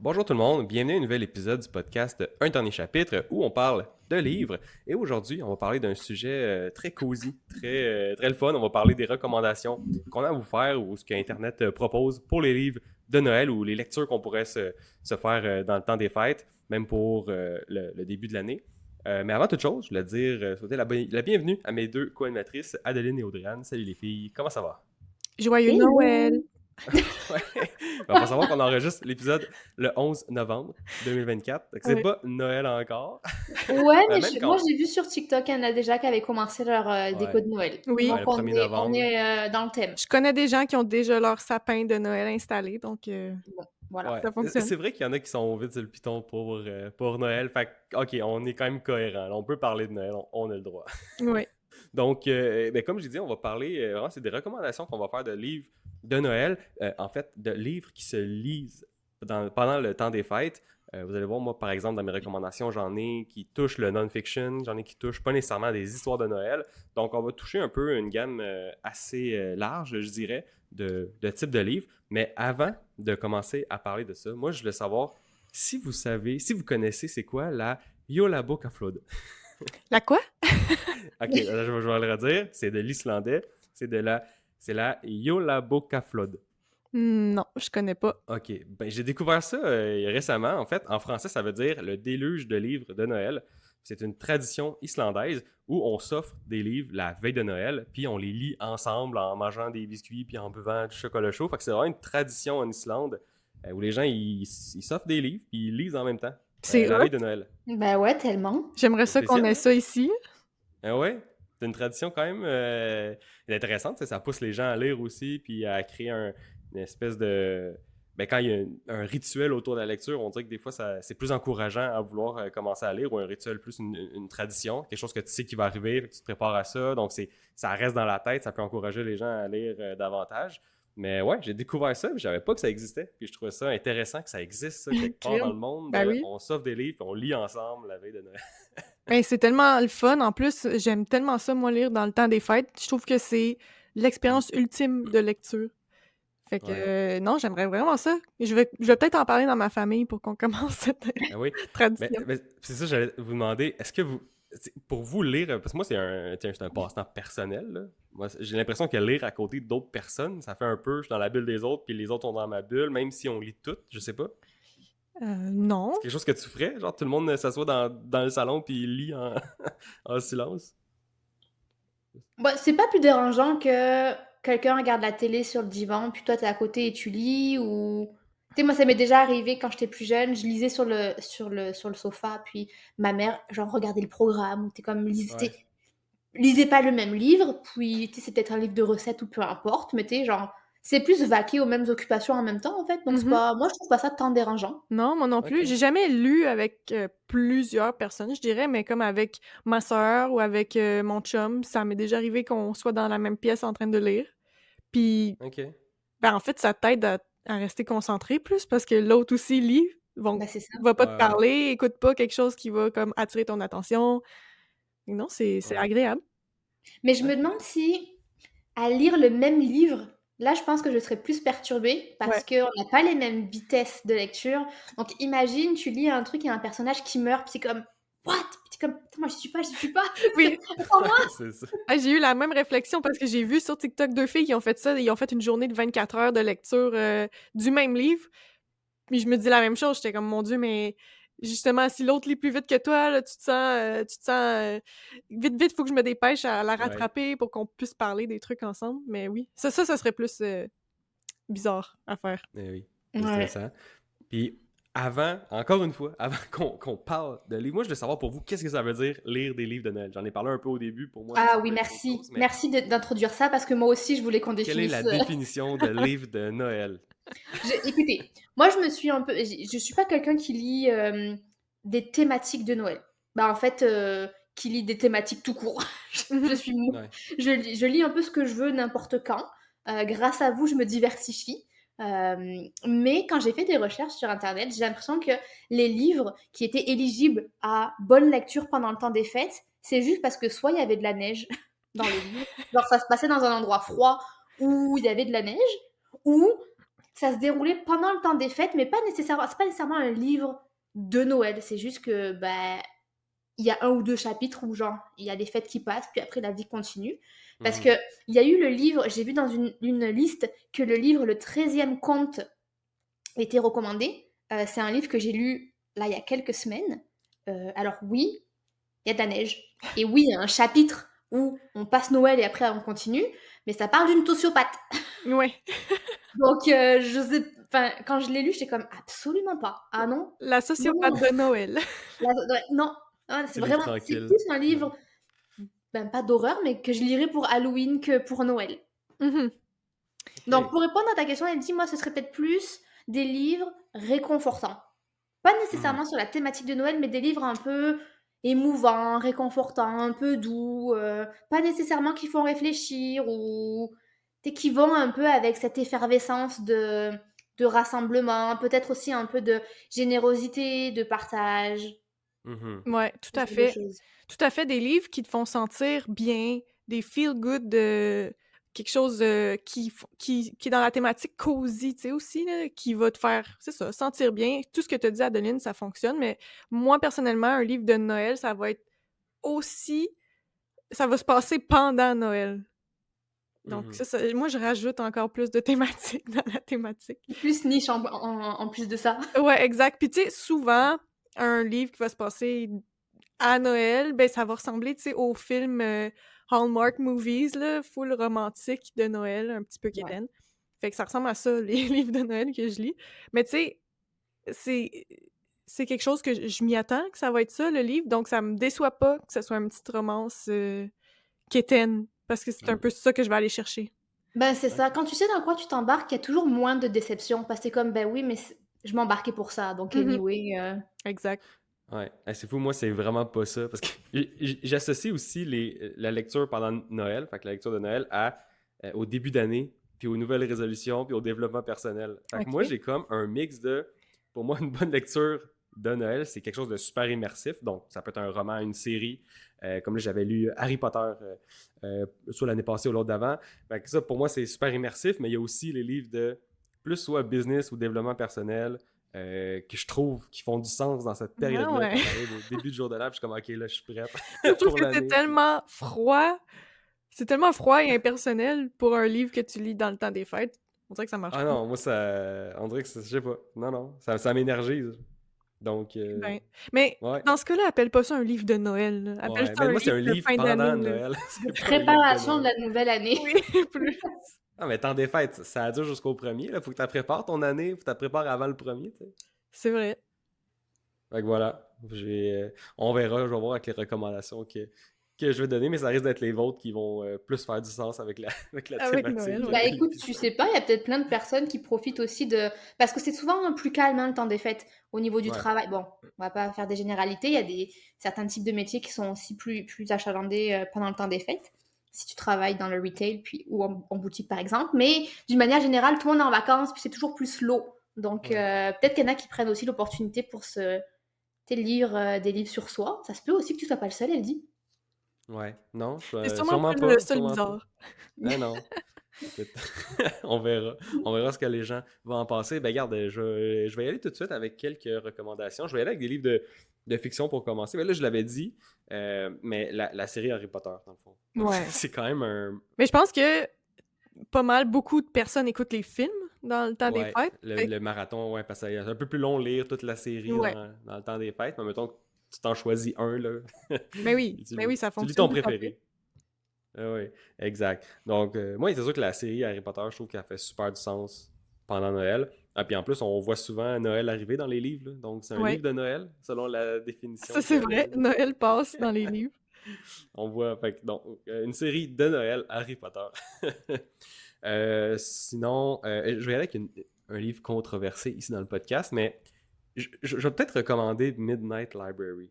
Bonjour tout le monde, bienvenue à un nouvel épisode du podcast Un dernier chapitre où on parle de livres. Et aujourd'hui, on va parler d'un sujet très cosy, très le fun. On va parler des recommandations qu'on a à vous faire ou ce qu'Internet propose pour les livres de Noël ou les lectures qu'on pourrait se faire dans le temps des fêtes, même pour le début de l'année. Mais avant toute chose, je voulais dire, souhaiter la bienvenue à mes deux co-animatrices, Adeline et Audrey-Anne. Salut les filles, comment ça va? Joyeux Noël! Hello! Ouais. Il faut savoir qu'on enregistre l'épisode le 11 novembre 2024. Donc c'est Ouais. pas Noël encore. Ouais, mais Même moi quand. j'ai vu sur TikTok, il y en a déjà qui avaient commencé leur déco Ouais. de Noël. Oui, Ouais, Donc le on 1er est, on novembre. est dans le thème. je connais des gens qui ont déjà leur sapin de Noël installé, donc Bon, voilà. Ouais. ça fonctionne. C'est vrai qu'il y en a qui sont vite sur le piton pour Noël. Fait que, ok, on est quand même cohérent. On peut parler de Noël, on a le droit. Oui. Donc, comme je dis, on va parler, vraiment, c'est des recommandations qu'on va faire de livres de Noël, en fait, de livres qui se lisent pendant le temps des fêtes. Vous allez voir, moi, par exemple, dans mes recommandations, j'en ai qui touchent le non-fiction, j'en ai qui touchent pas nécessairement des histoires de Noël. Donc, on va toucher un peu une gamme assez large, je dirais, de types de livres. Mais avant de commencer à parler de ça, moi, je voulais savoir si vous savez, si vous connaissez, c'est quoi la Yola Book of Flood. La quoi? Ok, je vais le redire. C'est de l'islandais. C'est la Jólabókaflóð. Non, je connais pas. Ok, ben j'ai découvert ça récemment. En fait, en français, ça veut dire le déluge de livres de Noël. C'est une tradition islandaise où on s'offre des livres la veille de Noël, puis on les lit ensemble en mangeant des biscuits puis en buvant du chocolat chaud. Fait que c'est vraiment une tradition en Islande où les gens ils s'offrent des livres puis ils lisent en même temps C'est la hot. veille de Noël. Bah ouais, tellement. J'aimerais C'est ça qu'on spécial, ait hein? ça ici. Ah ouais, c'est une tradition quand même intéressante. Ça pousse les gens à lire aussi, puis à créer une espèce de. Ben, quand il y a un rituel autour de la lecture, on dirait que des fois, c'est plus encourageant à vouloir commencer à lire, ou un rituel plus une tradition, quelque chose que tu sais qui va arriver, que tu te prépares à ça. Donc, ça reste dans la tête, ça peut encourager les gens à lire davantage. Mais ouais, j'ai découvert ça, puis je savais pas que ça existait. Puis je trouvais ça intéressant que ça existe, ça, quelque part dans Crime. le monde. Ben oui. On s'offre des livres, puis on lit ensemble la veille de Noël. Ben, c'est tellement le fun. En plus, j'aime tellement ça, moi, lire dans le temps des fêtes. Je trouve que c'est l'expérience ultime de lecture. Fait que, Ouais. non, j'aimerais vraiment ça. Je vais peut-être en parler dans ma famille pour qu'on commence cette Ah oui, tradition. mais c'est ça, j'allais vous demander, est-ce que pour vous lire, parce que moi c'est un passe-temps personnel, là. Moi, j'ai l'impression que lire à côté d'autres personnes, ça fait un peu, je suis dans la bulle des autres, puis les autres sont dans ma bulle, même si on lit tout, je sais pas. Non. C'est quelque chose que tu ferais, genre tout le monde s'assoit dans le salon puis il lit en silence. Bah, c'est pas plus dérangeant que quelqu'un regarde la télé sur le divan, puis toi t'es à côté et tu lis, ou... Tu sais, moi ça m'est déjà arrivé quand j'étais plus jeune, je lisais sur le sofa, puis ma mère, genre, regardait le programme, ou t'es comme, Ouais. lisez pas le même livre, puis tu sais, c'est peut-être un livre de recettes ou peu importe, mais tu sais, genre, c'est plus vaquer aux mêmes occupations en même temps, en fait. Donc, c'est Mhm. pas, moi, je trouve pas ça tant dérangeant. Non, moi non plus. Ok. J'ai jamais lu avec plusieurs personnes, je dirais, mais comme avec ma sœur ou avec mon chum, ça m'est déjà arrivé qu'on soit dans la même pièce en train de lire. Puis, Ok. ben, en fait, ça t'aide à rester concentré plus parce que l'autre aussi lit, Bah, c'est ça. va pas te Ouais, ouais. parler, écoute pas quelque chose qui va comme attirer ton attention. Et non, c'est Ouais. agréable. Mais je me Ok. demande si, à lire le même livre, là, je pense que je serais plus perturbée parce Ouais. qu'on n'a pas les mêmes vitesses de lecture. Donc, imagine, tu lis un truc et un personnage qui meurt, puis c'est comme, what? Puis t'es comme, attends, moi, j'y suis pas. Oui. Attends-moi. Ouais, c'est ça. Ah, j'ai eu la même réflexion parce que j'ai vu sur TikTok 2 filles qui ont fait ça. Ils ont fait une journée de 24 heures de lecture du même livre. Puis je me dis la même chose, j'étais comme: «Mon Dieu, mais justement, si l'autre lit plus vite que toi, là, tu te sens, vite, vite, faut que je me dépêche à la Ouais. rattraper pour qu'on puisse parler des trucs ensemble». Mais oui, ça serait plus, bizarre à faire. Eh oui, c'est Ouais. stressant. Puis avant, encore une fois, avant qu'on parle de livres, moi je veux savoir pour vous, qu'est-ce que ça veut dire lire des livres de Noël? J'en ai parlé un peu au début, pour moi ça Ah oui, peut être autre merci. chose, mais Merci d'introduire ça parce que moi aussi, je voulais qu'on quelle est définisse. la définition de livre de Noël? Écoutez, moi, je me suis un peu. Je suis pas quelqu'un qui lit des thématiques de Noël. Bah, en fait, qui lit des thématiques tout court. je Mmh. suis. Ouais. Je lis un peu ce que je veux n'importe quand. Grâce à vous, je me diversifie. Mais quand j'ai fait des recherches sur Internet, j'ai l'impression que les livres qui étaient éligibles à bonne lecture pendant le temps des fêtes, c'est juste parce que soit il y avait de la neige dans le livre, genre ça se passait dans un endroit froid où il y avait de la neige, ou ça se déroulait pendant le temps des fêtes, mais c'est pas nécessairement un livre de Noël. C'est juste que, il y a un ou deux chapitres où, genre, il y a les fêtes qui passent, puis après, la vie continue. Parce que il y a eu le livre, j'ai vu dans une liste que le livre, le 13e conte, était recommandé. C'est un livre que j'ai lu, là, il y a quelques semaines. Alors oui, il y a de la neige. Et oui, il y a un chapitre où on passe Noël et après, on continue. Mais ça parle d'une sociopathe. Ouais. Donc, quand je l'ai lu, j'étais comme absolument pas. Ah non, La sociopathe de Noël. non, c'est livre vraiment, c'est tranquille. plus un livre, pas d'horreur, mais que je lirais pour Halloween que pour Noël. Mhm. Donc, pour répondre à ta question, elle dit, moi, ce serait peut-être plus des livres réconfortants. Pas nécessairement sur la thématique de Noël, mais des livres un peu émouvants, réconfortants, un peu doux, pas nécessairement qui font réfléchir ou qui vont un peu avec cette effervescence de rassemblement, peut-être aussi un peu de générosité, de partage, Ouais, tout ce à genre de fait. choses. Tout à fait, des livres qui te font sentir bien, des feel-good, quelque chose qui est dans la thématique cosy, tu sais, aussi, là, qui va te faire, c'est ça, sentir bien. Tout ce que tu as dit, Adeline, ça fonctionne, mais moi, personnellement, un livre de Noël, ça va être aussi... Ça va se passer pendant Noël. Donc, ça, moi, je rajoute encore plus de thématiques dans la thématique. Plus niche en plus de ça. Ouais, exact. Puis, tu sais, souvent, un livre qui va se passer à Noël, ben ça va ressembler, tu sais, aux films Hallmark movies, là, full romantique de Noël, un petit peu quétaine. Fait que ça ressemble à ça, les livres de Noël que je lis. Mais tu sais, c'est quelque chose que je m'y attends, que ça va être ça, le livre, donc ça me déçoit pas que ce soit une petite romance quétaine, parce que c'est un peu ça que je vais aller chercher. C'est ça. Quand tu sais dans quoi tu t'embarques, il y a toujours moins de déception, parce que c'est comme, oui, mais je m'embarquais pour ça, donc anyway... Exact. Ouais, c'est fou, moi c'est vraiment pas ça, parce que j'associe aussi la lecture pendant Noël, fait que la lecture de Noël au début d'année, puis aux nouvelles résolutions, puis au développement personnel. Fait que moi j'ai comme un mix pour moi une bonne lecture de Noël, c'est quelque chose de super immersif, donc ça peut être un roman, une série, comme là j'avais lu Harry Potter soit l'année passée ou l'autre d'avant, fait que ça pour moi c'est super immersif, mais il y a aussi les livres de plus soit business ou développement personnel, que je trouve qui font du sens dans cette période-là, quand j'arrive au début du jour de l'an, puis je suis comme, OK, là, je suis prête. Je trouve que c'est tellement froid. C'est tellement froid et impersonnel pour un livre que tu lis dans le temps des fêtes. On dirait que ça marche pas. Ah non, moi, on dirait que je sais pas. Non, ça m'énergise. Donc, mais dans ce cas-là, appelle pas ça un livre de Noël. Appelle ça un moi, c'est un livre de livre fin pendant d'année. Noël. Préparation de la nouvelle année. Oui, plus. Ah, mais temps des fêtes, ça dure jusqu'au 1er. Là. Faut que tu prépares ton année, faut que tu la prépares avant le 1er. T'sais. C'est vrai. Fait que voilà. On verra, je vais voir avec les recommandations que je vais donner, mais ça risque d'être les vôtres qui vont plus faire du sens avec la thématique. Noël, écoute, tu sais pas, il y a peut-être plein de personnes qui profitent aussi de... Parce que c'est souvent plus calme, le temps des fêtes, au niveau du travail. Bon, on va pas faire des généralités, il y a certains types de métiers qui sont aussi plus achalandés pendant le temps des fêtes, si tu travailles dans le retail ou en boutique, par exemple. Mais d'une manière générale, tout le monde est en vacances, puis c'est toujours plus slow. Donc, peut-être qu'il y en a qui prennent aussi l'opportunité pour lire des livres sur soi. Ça se peut aussi que tu sois pas le seul, elle dit. Ouais, non, c'est sûrement pas le seul bizarre. Ah non. On verra ce que les gens vont en penser. Ben regarde, je vais y aller tout de suite avec quelques recommandations. Je vais y aller avec des livres de fiction pour commencer. Ben là, je l'avais dit, mais la série Harry Potter, dans le fond. Ouais. C'est quand même un... Mais je pense que beaucoup de personnes écoutent les films dans le temps des fêtes. Le marathon, parce que c'est un peu plus long lire toute la série dans le temps des fêtes. Mais mettons que tu t'en choisis un, là. Mais oui, ça fonctionne. Tu lis ton préféré. Oui, exact. Donc, moi, c'est sûr que la série Harry Potter, je trouve qu'elle fait super du sens pendant Noël. Ah, puis en plus, on voit souvent Noël arriver dans les livres. Là. Donc, c'est un livre de Noël, selon la définition. Ça, c'est vrai. Noël passe dans les livres. On voit, donc, une série de Noël, Harry Potter. Sinon, je vais aller avec un livre controversé ici dans le podcast, mais je vais peut-être recommander Midnight Library.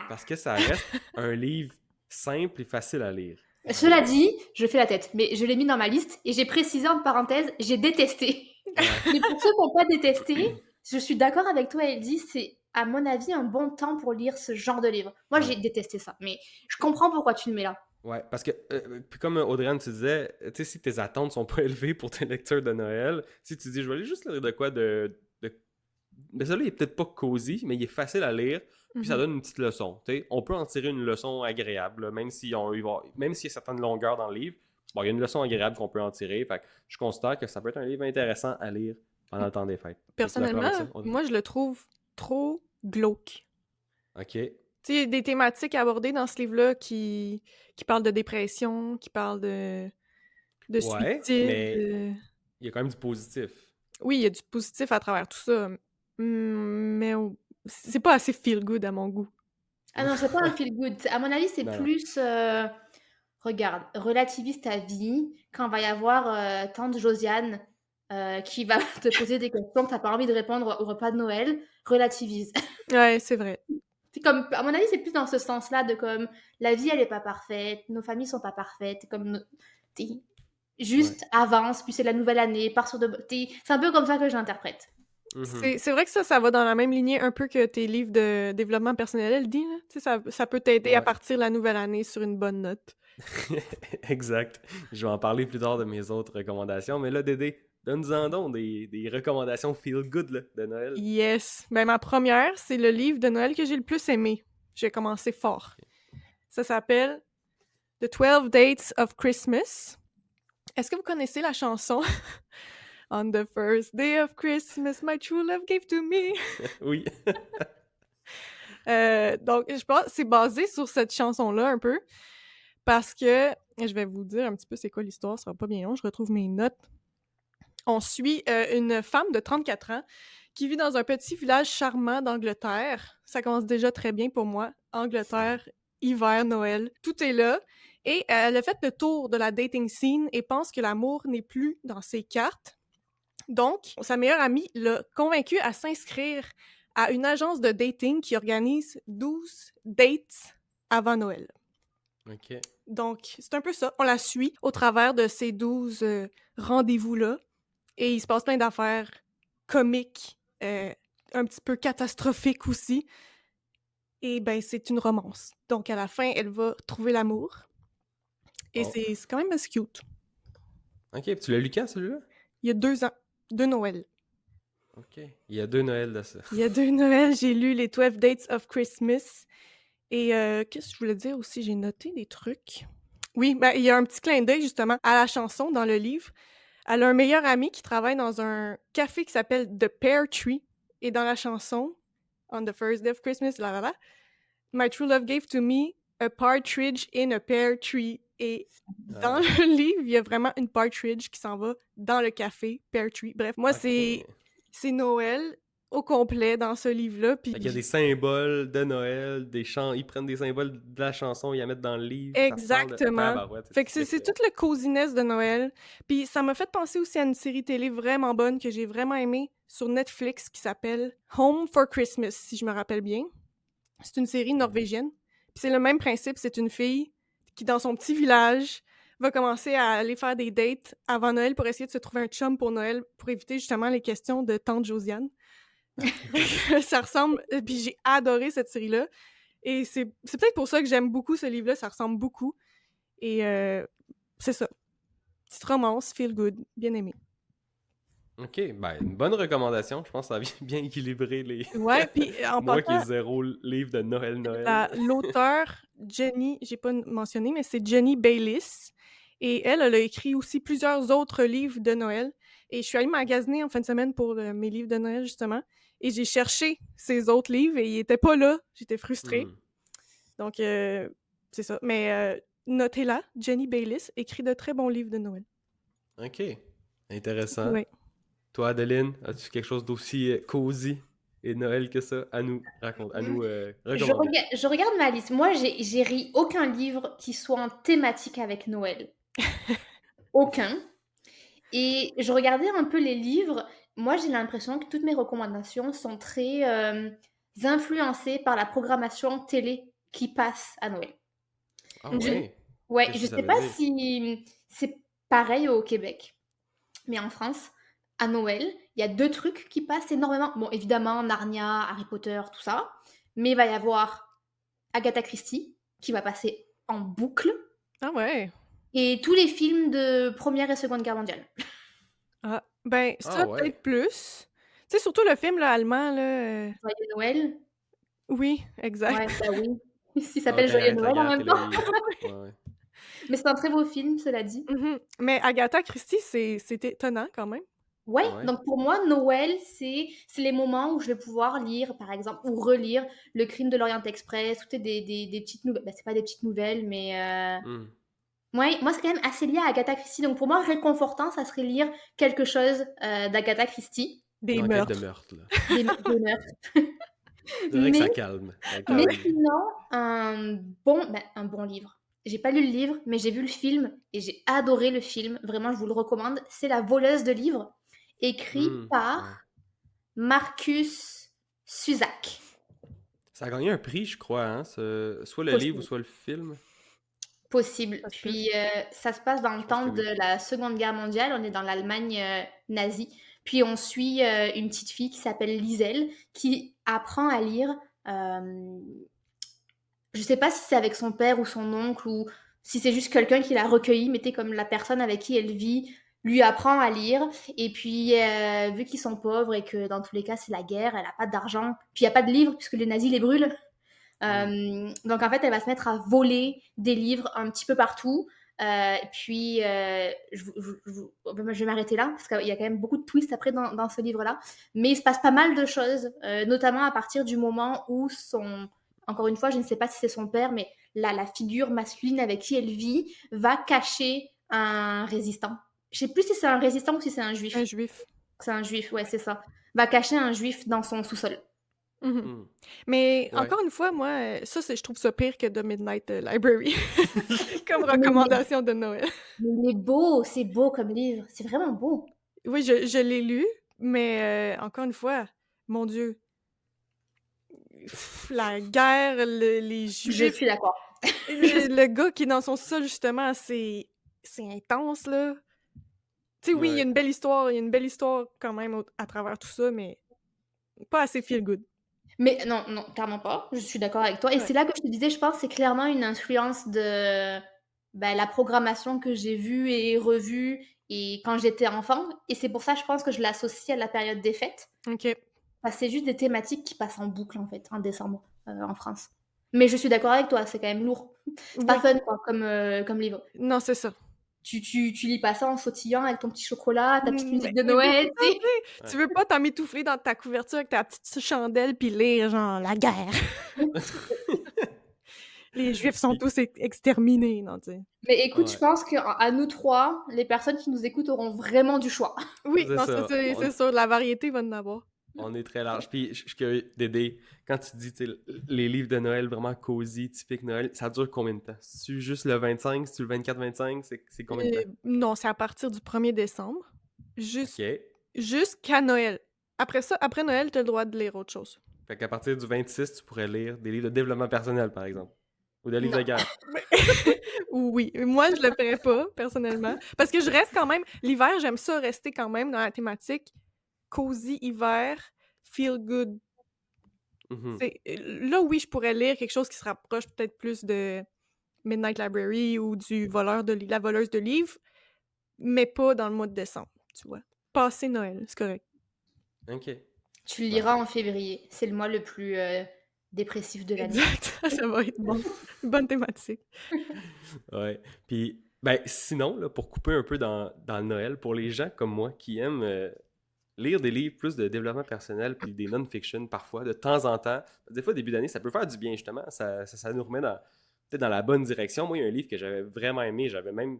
Parce que ça reste un livre simple et facile à lire. Cela dit, je fais la tête, mais je l'ai mis dans ma liste et j'ai précisé en parenthèse, j'ai détesté. Mais pour ceux qui n'ont pas détesté, je suis d'accord avec toi, Elodie, c'est à mon avis un bon temps pour lire ce genre de livre. Moi, j'ai détesté ça, mais je comprends pourquoi tu le mets là. Ouais, parce que, puis comme Audrey-Anne, tu disais, tu sais, si tes attentes sont pas élevées pour tes lectures de Noël, si tu dis, je vais aller juste lire de quoi mais celui-là, il est peut-être pas cosy, mais il est facile à lire, puis ça Mhm. donne une petite leçon, tu sais. On peut en tirer une leçon agréable, là, même s'il y a certaines longueurs dans le livre, bon, il y a une leçon agréable qu'on peut en tirer, fait que je considère que ça peut être un livre intéressant à lire pendant le temps des fêtes. Es-tu d'accord Personnellement, avec ça, Audrey? moi, je le trouve trop glauque. Ok. Tu sais, il y a des thématiques abordées dans ce livre-là qui parlent de dépression, qui parlent de Ouais, suicide. mais il y a quand même du positif. Oui, il y a du positif à travers tout ça, mais c'est pas assez feel good à mon goût. Ah non, c'est pas un feel good. À mon avis, c'est Non, non. plus, regarde, relativise ta vie quand va y avoir, tante Josiane, qui va te poser des questions que tu pas envie de répondre au repas de Noël, relativise. Ouais, c'est vrai. C'est comme à mon avis, c'est plus dans ce sens-là de comme la vie, elle est pas parfaite, nos familles sont pas parfaites, comme tu Ouais. juste avance, puis c'est la nouvelle année, pars sur de c'est un peu comme ça que je l'interprète. Mhm. C'est vrai que ça va dans la même lignée un peu que tes livres de développement personnel, elle dit, là. Tu sais, ça peut t'aider à Ouais. partir la nouvelle année sur une bonne note. Exact. Je vais en parler plus tard de mes autres recommandations, mais là, Dédé, donne-nous-en donc des recommandations feel good là, de Noël. Yes! Ben, ma première, c'est le livre de Noël que j'ai le plus aimé. J'ai commencé fort. Ça s'appelle The 12 Dates of Christmas. Est-ce que vous connaissez la chanson On the first day of Christmas, my true love gave to me? Oui. Donc, je pense que c'est basé sur cette chanson-là un peu, parce que, je vais vous dire un petit peu c'est quoi l'histoire, ça sera pas bien long, je retrouve mes notes. On suit une femme de 34 ans qui vit dans un petit village charmant d'Angleterre. Ça commence déjà très bien pour moi. Angleterre, hiver, Noël, tout est là. Et elle a fait le tour de la dating scene et pense que l'amour n'est plus dans ses cartes. Donc, sa meilleure amie l'a convaincue à s'inscrire à une agence de dating qui organise 12 dates avant Noël. OK. Donc, c'est un peu ça. On la suit au travers de ces 12 rendez-vous-là. Et il se passe plein d'affaires comiques, un petit peu catastrophiques aussi. Et ben, c'est une romance. Donc, à la fin, elle va trouver l'amour. Et Bon. c'est quand même assez cute. OK, puis tu l'as lu quand, celui-là? Il y a 2 ans, de Noël. OK. Il y a 2 Noëls de ça. Il y a 2 Noëls, j'ai lu les 12 Dates of Christmas. Et qu'est-ce que je voulais dire aussi? J'ai noté des trucs. Oui, ben, il y a un petit clin d'œil justement à la chanson dans le livre. Elle a un meilleur ami qui travaille dans un café qui s'appelle The Pear Tree. Et dans la chanson, On the first day of Christmas, la la la, My true love gave to me a partridge in a pear tree. Et dans Ah. le livre, il y a vraiment une partridge qui s'en va dans le café, pear tree. Bref, moi, OK. c'est Noël au complet dans ce livre-là. Puis Fait qu'il y a des symboles de Noël, des chants. Ils prennent des symboles de la chanson, ils la mettent dans le livre, ça te parle de exactement. tabarouette, Fait que c'est c'est excellent. toute le coziness de Noël. Puis ça m'a fait penser aussi à une série télé vraiment bonne que j'ai vraiment aimée sur Netflix qui s'appelle Home for Christmas, si je me rappelle bien. C'est une série norvégienne. Puis c'est le même principe, c'est une fille qui, dans son petit village, va commencer à aller faire des dates avant Noël pour essayer de se trouver un chum pour Noël, pour éviter justement les questions de tante Josiane. Ça ressemble... Puis j'ai adoré cette série-là. Et c'est peut-être pour ça que j'aime beaucoup ce livre-là, ça ressemble beaucoup. Et c'est ça. Petite romance, feel good, bien aimé. OK, ben une bonne recommandation. Je pense que ça a bien équilibré les... Ouais, puis en Moi qui ai passant, zéro livre de Noël. l'auteur, Jenny, j'ai pas mentionné, mais c'est Jenny Bayliss. Et elle a écrit aussi plusieurs autres livres de Noël. Et je suis allée magasiner en fin de semaine pour mes livres de Noël, justement. Et j'ai cherché ces autres livres et ils étaient pas là. J'étais frustrée. Hmm. Donc, c'est ça. Mais notez-la, Jenny Bayliss écrit de très bons livres de Noël. OK, intéressant. Ouais. Toi, Adeline, as-tu quelque chose d'aussi cosy et Noël que ça à nous raconter, à nous recommander? Je regarde ma liste. Moi, j'ai ri aucun livre qui soit en thématique avec Noël. Aucun. Et je regardais un peu les livres. Moi, j'ai l'impression que toutes mes recommandations sont très influencées par la programmation télé qui passe à Noël. Ah Mhm. ouais? Ouais, Qu'est-ce je que ça sais veut pas dire? si c'est pareil au Québec, mais en France, à Noël, il y a 2 trucs qui passent énormément. Bon, évidemment, Narnia, Harry Potter, tout ça, mais il va y avoir Agatha Christie qui va passer en boucle. Ah ouais. Et tous les films de Première et Seconde Guerre mondiale. Ah, ben, Ah ça, ouais. peut-être plus. Tu sais, surtout le film, là, allemand, là, Joyeux Noël. oui, exact. Ouais, bah oui. Il Ah, s'appelle quand il Joyeux arrête la Noël en guerre, même puis là, temps. Ouais, ouais. Mais c'est un très beau film, cela dit. Mais Agatha Christie, c'est étonnant quand même. Ouais, Ouais. donc pour moi, Noël, c'est les moments où je vais pouvoir lire, par exemple, ou relire Le Crime de l'Orient Express, ou tu sais, des petites nouvelles. Bah, c'est pas des petites nouvelles, mais Hmm. ouais, moi, c'est quand même assez lié à Agatha Christie. Donc pour moi, réconfortant, ça serait lire quelque chose d'Agatha Christie, Des L'enquête de meurtres. meurtre, là. des meurtres. C'est vrai que Mais, ça calme. Ça Ah mais oui. calme. sinon, un bon livre. J'ai pas lu le livre, mais j'ai vu le film et j'ai adoré le film. Vraiment, je vous le recommande. C'est La voleuse de livres, écrit par Ouais. Marcus Cusack. Ça a gagné un prix, je crois, hein, soit le livre ou Possible. soit le film. Possible. Ça se peut. Puis ça se passe dans Je le pense temps que de oui. la Seconde Guerre mondiale. On est dans l'Allemagne nazie. Puis on suit une petite fille qui s'appelle Liselle qui apprend à lire. euh, je sais pas si c'est avec son père ou son oncle ou si c'est juste quelqu'un qui l'a recueilli, mais t'es comme la personne avec qui elle vit lui apprend à lire. Et puis, vu qu'ils sont pauvres et que dans tous les cas c'est la guerre, elle a pas d'argent. Puis il y a pas de livres puisque les nazis les brûlent. Hmm. Donc en fait, elle va se mettre à voler des livres un petit peu partout. Puis, je vais m'arrêter là, parce qu'il y a quand même beaucoup de twists après dans ce livre-là. Mais il se passe pas mal de choses, notamment à partir du moment où encore une fois, je ne sais pas si c'est son père, mais la figure masculine avec qui elle vit va cacher un résistant. Je sais plus si c'est un résistant ou si c'est un Un juif. juif. C'est un juif, ouais, c'est ça. Va cacher un juif dans son sous-sol. Mhm. Hmm. Mais Ouais. encore une fois, moi, je trouve ça pire que The Midnight Library comme Mais recommandation de Noël. il est beau, c'est beau comme livre, c'est vraiment beau. Oui, je l'ai lu, mais encore une fois, mon Dieu, la guerre, les Je Juifs, suis d'accord. le gars qui est dans son sol, justement, c'est intense, là. Tu sais, oui, Ouais. il y a une belle histoire quand même à travers tout ça, mais pas assez feel good. Mais non, non, clairement pas. Je suis d'accord avec toi. Et Ouais. c'est là que je te disais, je pense, c'est clairement une influence de la programmation que j'ai vue et revue et quand j'étais enfant. Et c'est pour ça, je pense que je l'associe à la période des fêtes. OK. Parce que c'est juste des thématiques qui passent en boucle, en fait, en décembre, en France. Mais je suis d'accord avec toi, c'est quand même lourd. C'est pas Oui. fun, quoi, comme livre. Non, c'est ça. Tu lis pas ça en sautillant avec ton petit chocolat, ta petite musique de Mais oui, Noël, c'est ça, tu sais. tu sais. Tu veux pas t'emmitoufler dans ta couverture avec ta petite chandelle puis lire genre la guerre. Les Juifs sont Puis, tous exterminés, non, tu sais. Mais écoute, je ouais. pense qu'à nous trois, les personnes qui nous écoutent auront vraiment du choix. Oui, C'est non, ça. c'est sûr, la variété va en avoir. On est très large. Puis, je suis curieux, Dédé, quand tu dis, tu sais, les livres de Noël vraiment cosy, typique Noël, ça dure combien de temps? C'est-tu juste le 25? C'est-tu le 24-25? C'est combien de temps? Non, c'est à partir du 1er décembre OK. jusqu'à Noël. Après ça, après Noël, t'as le droit de lire autre chose. Fait qu'à partir du 26, tu pourrais lire des livres de développement personnel, par exemple. Ou des livres de Non. guerre. Mais oui, moi, je le ferais pas, personnellement. Parce que je reste quand même... L'hiver, j'aime ça rester quand même dans la thématique cosy hiver, feel good. Mhm. Là, oui, je pourrais lire quelque chose qui se rapproche peut-être plus de Midnight Library ou du la voleuse de livres, mais pas dans le mois de décembre, tu vois. Passer Noël, c'est correct. OK. Tu le Ouais. liras en février. C'est le mois le plus dépressif de l'année. Exact, ça va être bon. Bonne thématique. Ouais. Puis, ben, sinon, là, pour couper un peu dans le Noël, pour les gens comme moi qui aiment lire des livres plus de développement personnel puis des non-fiction parfois, de temps en temps, des fois, début d'année, ça peut faire du bien, justement. Ça nous remet peut-être dans la bonne direction. Moi, il y a un livre que j'avais vraiment aimé. J'avais même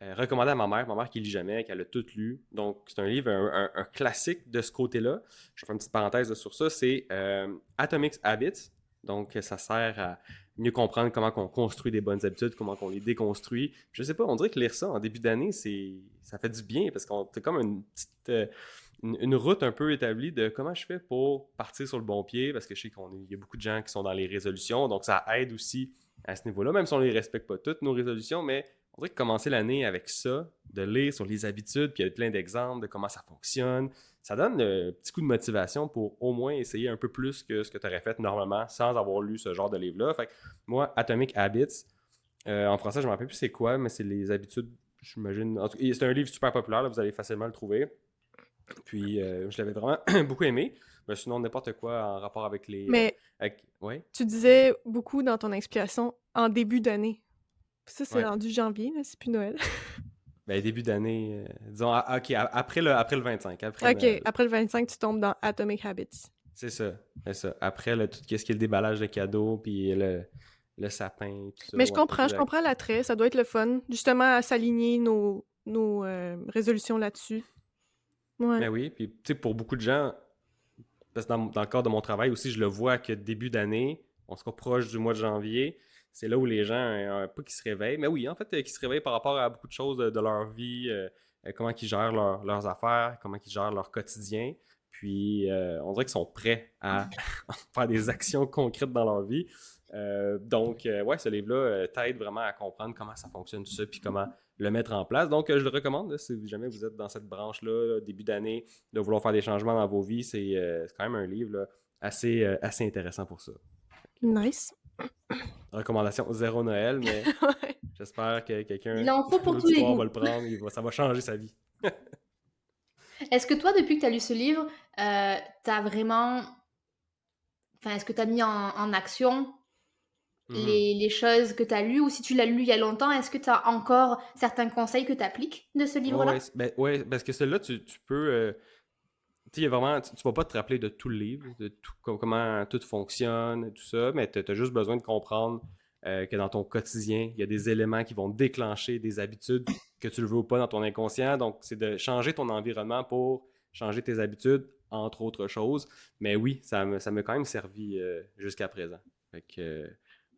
recommandé à ma mère qui lit jamais, qu'elle a tout lu. Donc, c'est un livre, un classique de ce côté-là. Je fais une petite parenthèse là, sur ça. C'est Atomic Habits. Donc, ça sert à mieux comprendre comment on construit des bonnes habitudes, comment on les déconstruit. Je sais pas, on dirait que lire ça en début d'année, ça fait du bien parce qu'on c'est comme une petite une route un peu établie de comment je fais pour partir sur le bon pied parce que je sais qu'il y a beaucoup de gens qui sont dans les résolutions, donc ça aide aussi à ce niveau-là, même si on ne les respecte pas toutes nos résolutions, mais on dirait que commencer l'année avec ça, de lire sur les habitudes, puis il y a plein d'exemples de comment ça fonctionne, ça donne un petit coup de motivation pour au moins essayer un peu plus que ce que tu aurais fait normalement sans avoir lu ce genre de livre-là. Fait que moi, Atomic Habits, En français, je ne me rappelle plus c'est quoi, mais c'est les habitudes, j'imagine. En tout cas, c'est un livre super populaire, là, vous allez facilement le trouver. Puis, je l'avais vraiment beaucoup aimé. Mais sinon, n'importe quoi en rapport avec les. Mais Ouais, tu disais beaucoup dans ton explication en début d'année. Ça, c'est ouais. rendu janvier, là, c'est plus Noël. Ben, début d'année, disons, ok, après le 25, après OK, Noël. après le 25, tu tombes dans Atomic Habits. C'est ça, c'est ça. Après, tout ce qui est le déballage de cadeaux, puis le sapin, tout ça, Mais ouais, je exact. comprends l'attrait, ça doit être le fun, justement, à s'aligner nos résolutions là-dessus. Ouais. Mais oui, puis tu sais, pour beaucoup de gens, parce que dans le cadre de mon travail aussi, je le vois que début d'année, on se rapproche du mois de janvier, c'est là où les gens, un peu qui se réveillent. Mais oui, en fait, qui se réveillent par rapport à beaucoup de choses de leur vie, comment ils gèrent leurs affaires, comment ils gèrent leur quotidien. Puis, on dirait qu'ils sont prêts à faire des actions concrètes dans leur vie. Donc, ouais, ce livre-là t'aide vraiment à comprendre comment ça fonctionne tout ça, puis comment le mettre en place. Donc, je le recommande, là, si jamais vous êtes dans cette branche-là, début d'année, de vouloir faire des changements dans vos vies, c'est quand même un livre là, assez intéressant pour ça. Nice. Recommandation zéro Noël, mais Ouais. j'espère que quelqu'un Il en faut de pour tous les l'auditoire va goûts. le prendre, ça va changer sa vie. Est-ce que toi, depuis que tu as lu ce livre, t'as vraiment... Enfin, est-ce que tu as mis en action Mhm. les choses que tu as lues? Ou si tu l'as lu il y a longtemps, est-ce que tu as encore certains conseils que tu appliques de ce Ouais, livre-là? ouais, parce que celui-là, tu peux. Tu sais, il y a vraiment, tu vas pas te rappeler de tout le livre, de tout, comment tout fonctionne, tout ça, mais tu as juste besoin de comprendre que dans ton quotidien, il y a des éléments qui vont déclencher des habitudes que tu le veux ou pas dans ton inconscient. Donc, c'est de changer ton environnement pour changer tes habitudes, entre autres choses. Mais oui, ça m'a quand même servi jusqu'à présent. Fait que,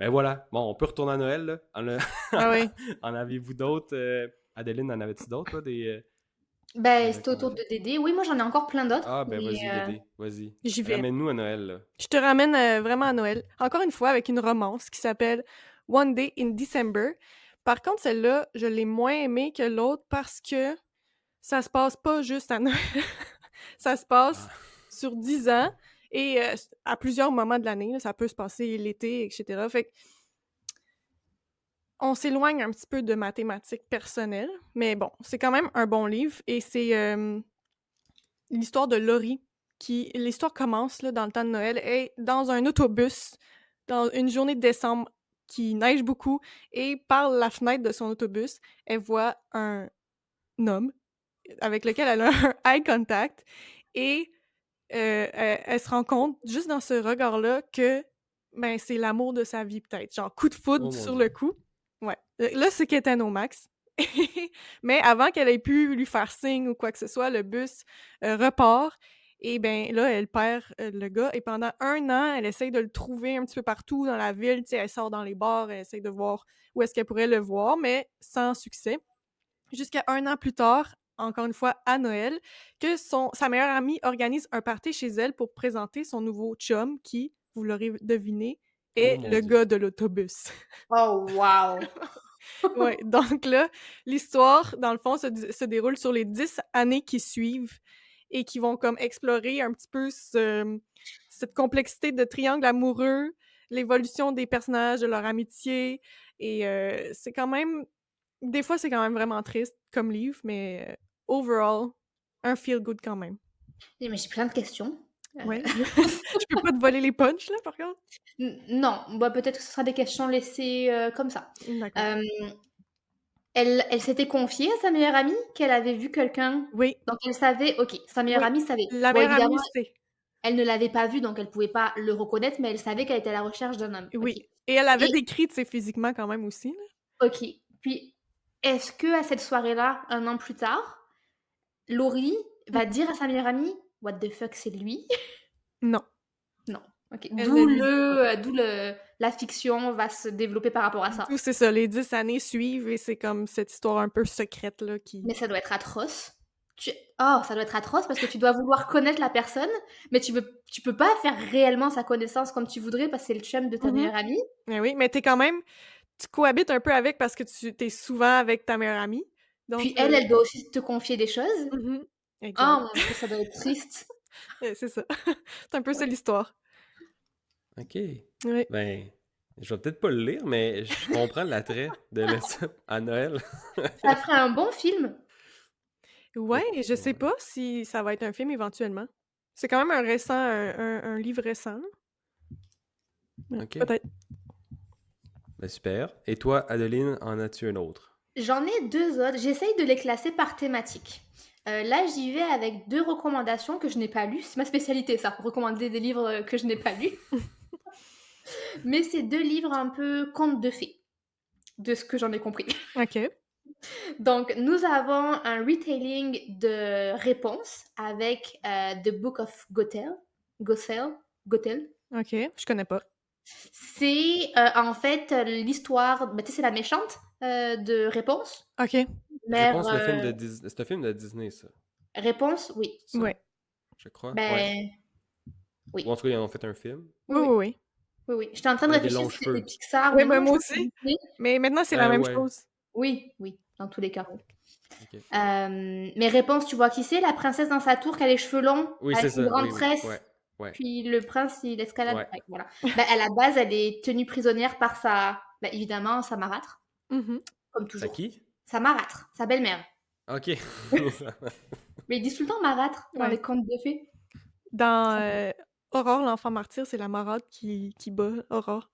ben voilà. Bon, on peut retourner à Noël, là. Ah oui, En avez-vous d'autres? Adeline, en avais-tu d'autres, toi, des Ben, c'était autour de recommandations? Dédé. Oui, moi j'en ai encore plein d'autres, Ah, ben mais vas-y, Dédé, vas-y. j'y vais. Ramène-nous à Noël, là. Je te ramène vraiment à Noël. Encore une fois, avec une romance qui s'appelle One Day in December. Par contre, celle-là, je l'ai moins aimée que l'autre parce que ça se passe pas juste à Noël. Ça se passe Ah. sur 10 ans et à plusieurs moments de l'année. Là. Ça peut se passer l'été, etc. Fait que on s'éloigne un petit peu de mathématiques personnelles, mais bon, c'est quand même un bon livre et c'est l'histoire de Laurie l'histoire commence là, dans le temps de Noël, elle est dans un autobus, dans une journée de décembre qui neige beaucoup et par la fenêtre de son autobus, elle voit un homme avec lequel elle a un eye contact et elle se rend compte, juste dans ce regard-là, que, ben, c'est l'amour de sa vie peut-être. Genre coup de Oh foudre mon sur Dieu. le coup. Ouais. Là, c'est qu'elle était au max. Mais avant qu'elle ait pu lui faire signe ou quoi que ce soit, le bus, repart et ben, là, elle perd, le gars et pendant 1 an, elle essaye de le trouver un petit peu partout dans la ville. Tu sais, elle sort dans les bars, elle essaye de voir où est-ce qu'elle pourrait le voir, mais sans succès. Jusqu'à 1 an plus tard, encore une fois à Noël, que sa meilleure amie organise un party chez elle pour présenter son nouveau chum qui, vous l'aurez deviné, Oh est mon le Dieu. gars de l'autobus. oh wow! Ouais, donc là, l'histoire, dans le fond, se déroule sur les 10 années qui suivent et qui vont comme explorer un petit peu cette complexité de triangle amoureux, l'évolution des personnages, de leur amitié et c'est quand même des fois, c'est quand même vraiment triste comme livre, mais overall, un feel good quand même. Mais j'ai plein de questions. Ouais. Je peux pas te voler les punchs, là, par contre? Non, bah, peut-être que ce sera des questions laissées, comme ça. D'accord. Hem, elle s'était confiée à sa meilleure amie qu'elle avait vu quelqu'un, Oui, donc elle savait OK, sa meilleure oui. amie savait. La Bon meilleure amie évidemment, sait. elle ne l'avait pas vu, donc elle pouvait pas le reconnaître, mais elle savait qu'elle était à la recherche d'un homme. OK. Oui. Et elle avait Et décrit, tu sais, physiquement quand même aussi, là. OK. Puis, est-ce qu'à cette soirée-là, 1 an plus tard, Laurie Mmh. va dire à sa meilleure amie: «What the fuck, c'est lui?» Non, Non. OK. elle ne lui dit pas. D'où la fiction va se développer par rapport à D'où ça. c'est ça, les 10 années suivent et c'est comme cette histoire un peu secrète, là, qui Mais ça doit être atroce. Ça doit être atroce parce que tu dois vouloir connaître la personne, mais tu peux pas faire réellement sa connaissance comme tu voudrais parce que c'est le chum de ta mmh meilleure amie. Mais oui, mais tu cohabites un peu avec parce que tu es souvent avec ta meilleure amie. Donc Puis elle, elle doit aussi te confier des choses. mmh Oh exact. mon Dieu, ça doit être triste. C'est ça. C'est un peu ça l'histoire. OK. Oui. Ben, Je vais peut-être pas le lire, mais je comprends l'attrait de laisser ça à Noël. Ça ferait un bon film. Ouais, je sais Ouais. pas si ça va être un film éventuellement. C'est quand même un livre récent, là. Ouais, Ok. peut-être. Ben, super. Et toi, Adeline, en as-tu un autre? J'en ai 2 autres. J'essaye de les classer par thématique. Là, j'y vais avec 2 recommandations que je n'ai pas lues. C'est ma spécialité ça, recommander des livres, que je n'ai pas lus. Mais c'est 2 livres un peu contes de fées, de ce que j'en ai compris. OK. Donc nous avons un retelling de Réponse avec, The Book of Gothel. OK, je connais pas. C'est, en fait, l'histoire bah, tu sais, c'est la méchante, de Réponse. OK, Mère, Réponse, le film de Disney. C'est un film de Disney, ça. Réponse, oui. C'est ça? ouais. Je crois. Ouais. Ben, Ou en oui. tout cas, ils en ont fait un film. Oui, Oui, oui. oui, oui. Oui, oui. J'étais en train de Avec des réfléchir longs si c'était cheveux. Pixar, Oui, mais ben, non, je moi crois que c'est aussi. Disney. Mais maintenant, c'est la même Ouais. chose. Oui, oui, dans tous les cas. Ok. Mais Réponse, tu vois qui c'est? La princesse dans sa tour qui a les cheveux longs Oui, c'est avec une ça. grande Oui, oui. tresse, Ouais. Ouais. puis le prince, il escalade. Ouais. Ouais, voilà. Bah, à la base, elle est tenue prisonnière par bah, évidemment, sa marâtre, Mhm. comme Ça toujours. qui? Sa marâtre, sa belle-mère. Ok. Mais ils disent tout le temps marâtre dans Ouais. les contes de fées. Dans Ça- Aurore, l'enfant martyr, c'est la marâtre qui bat Aurore.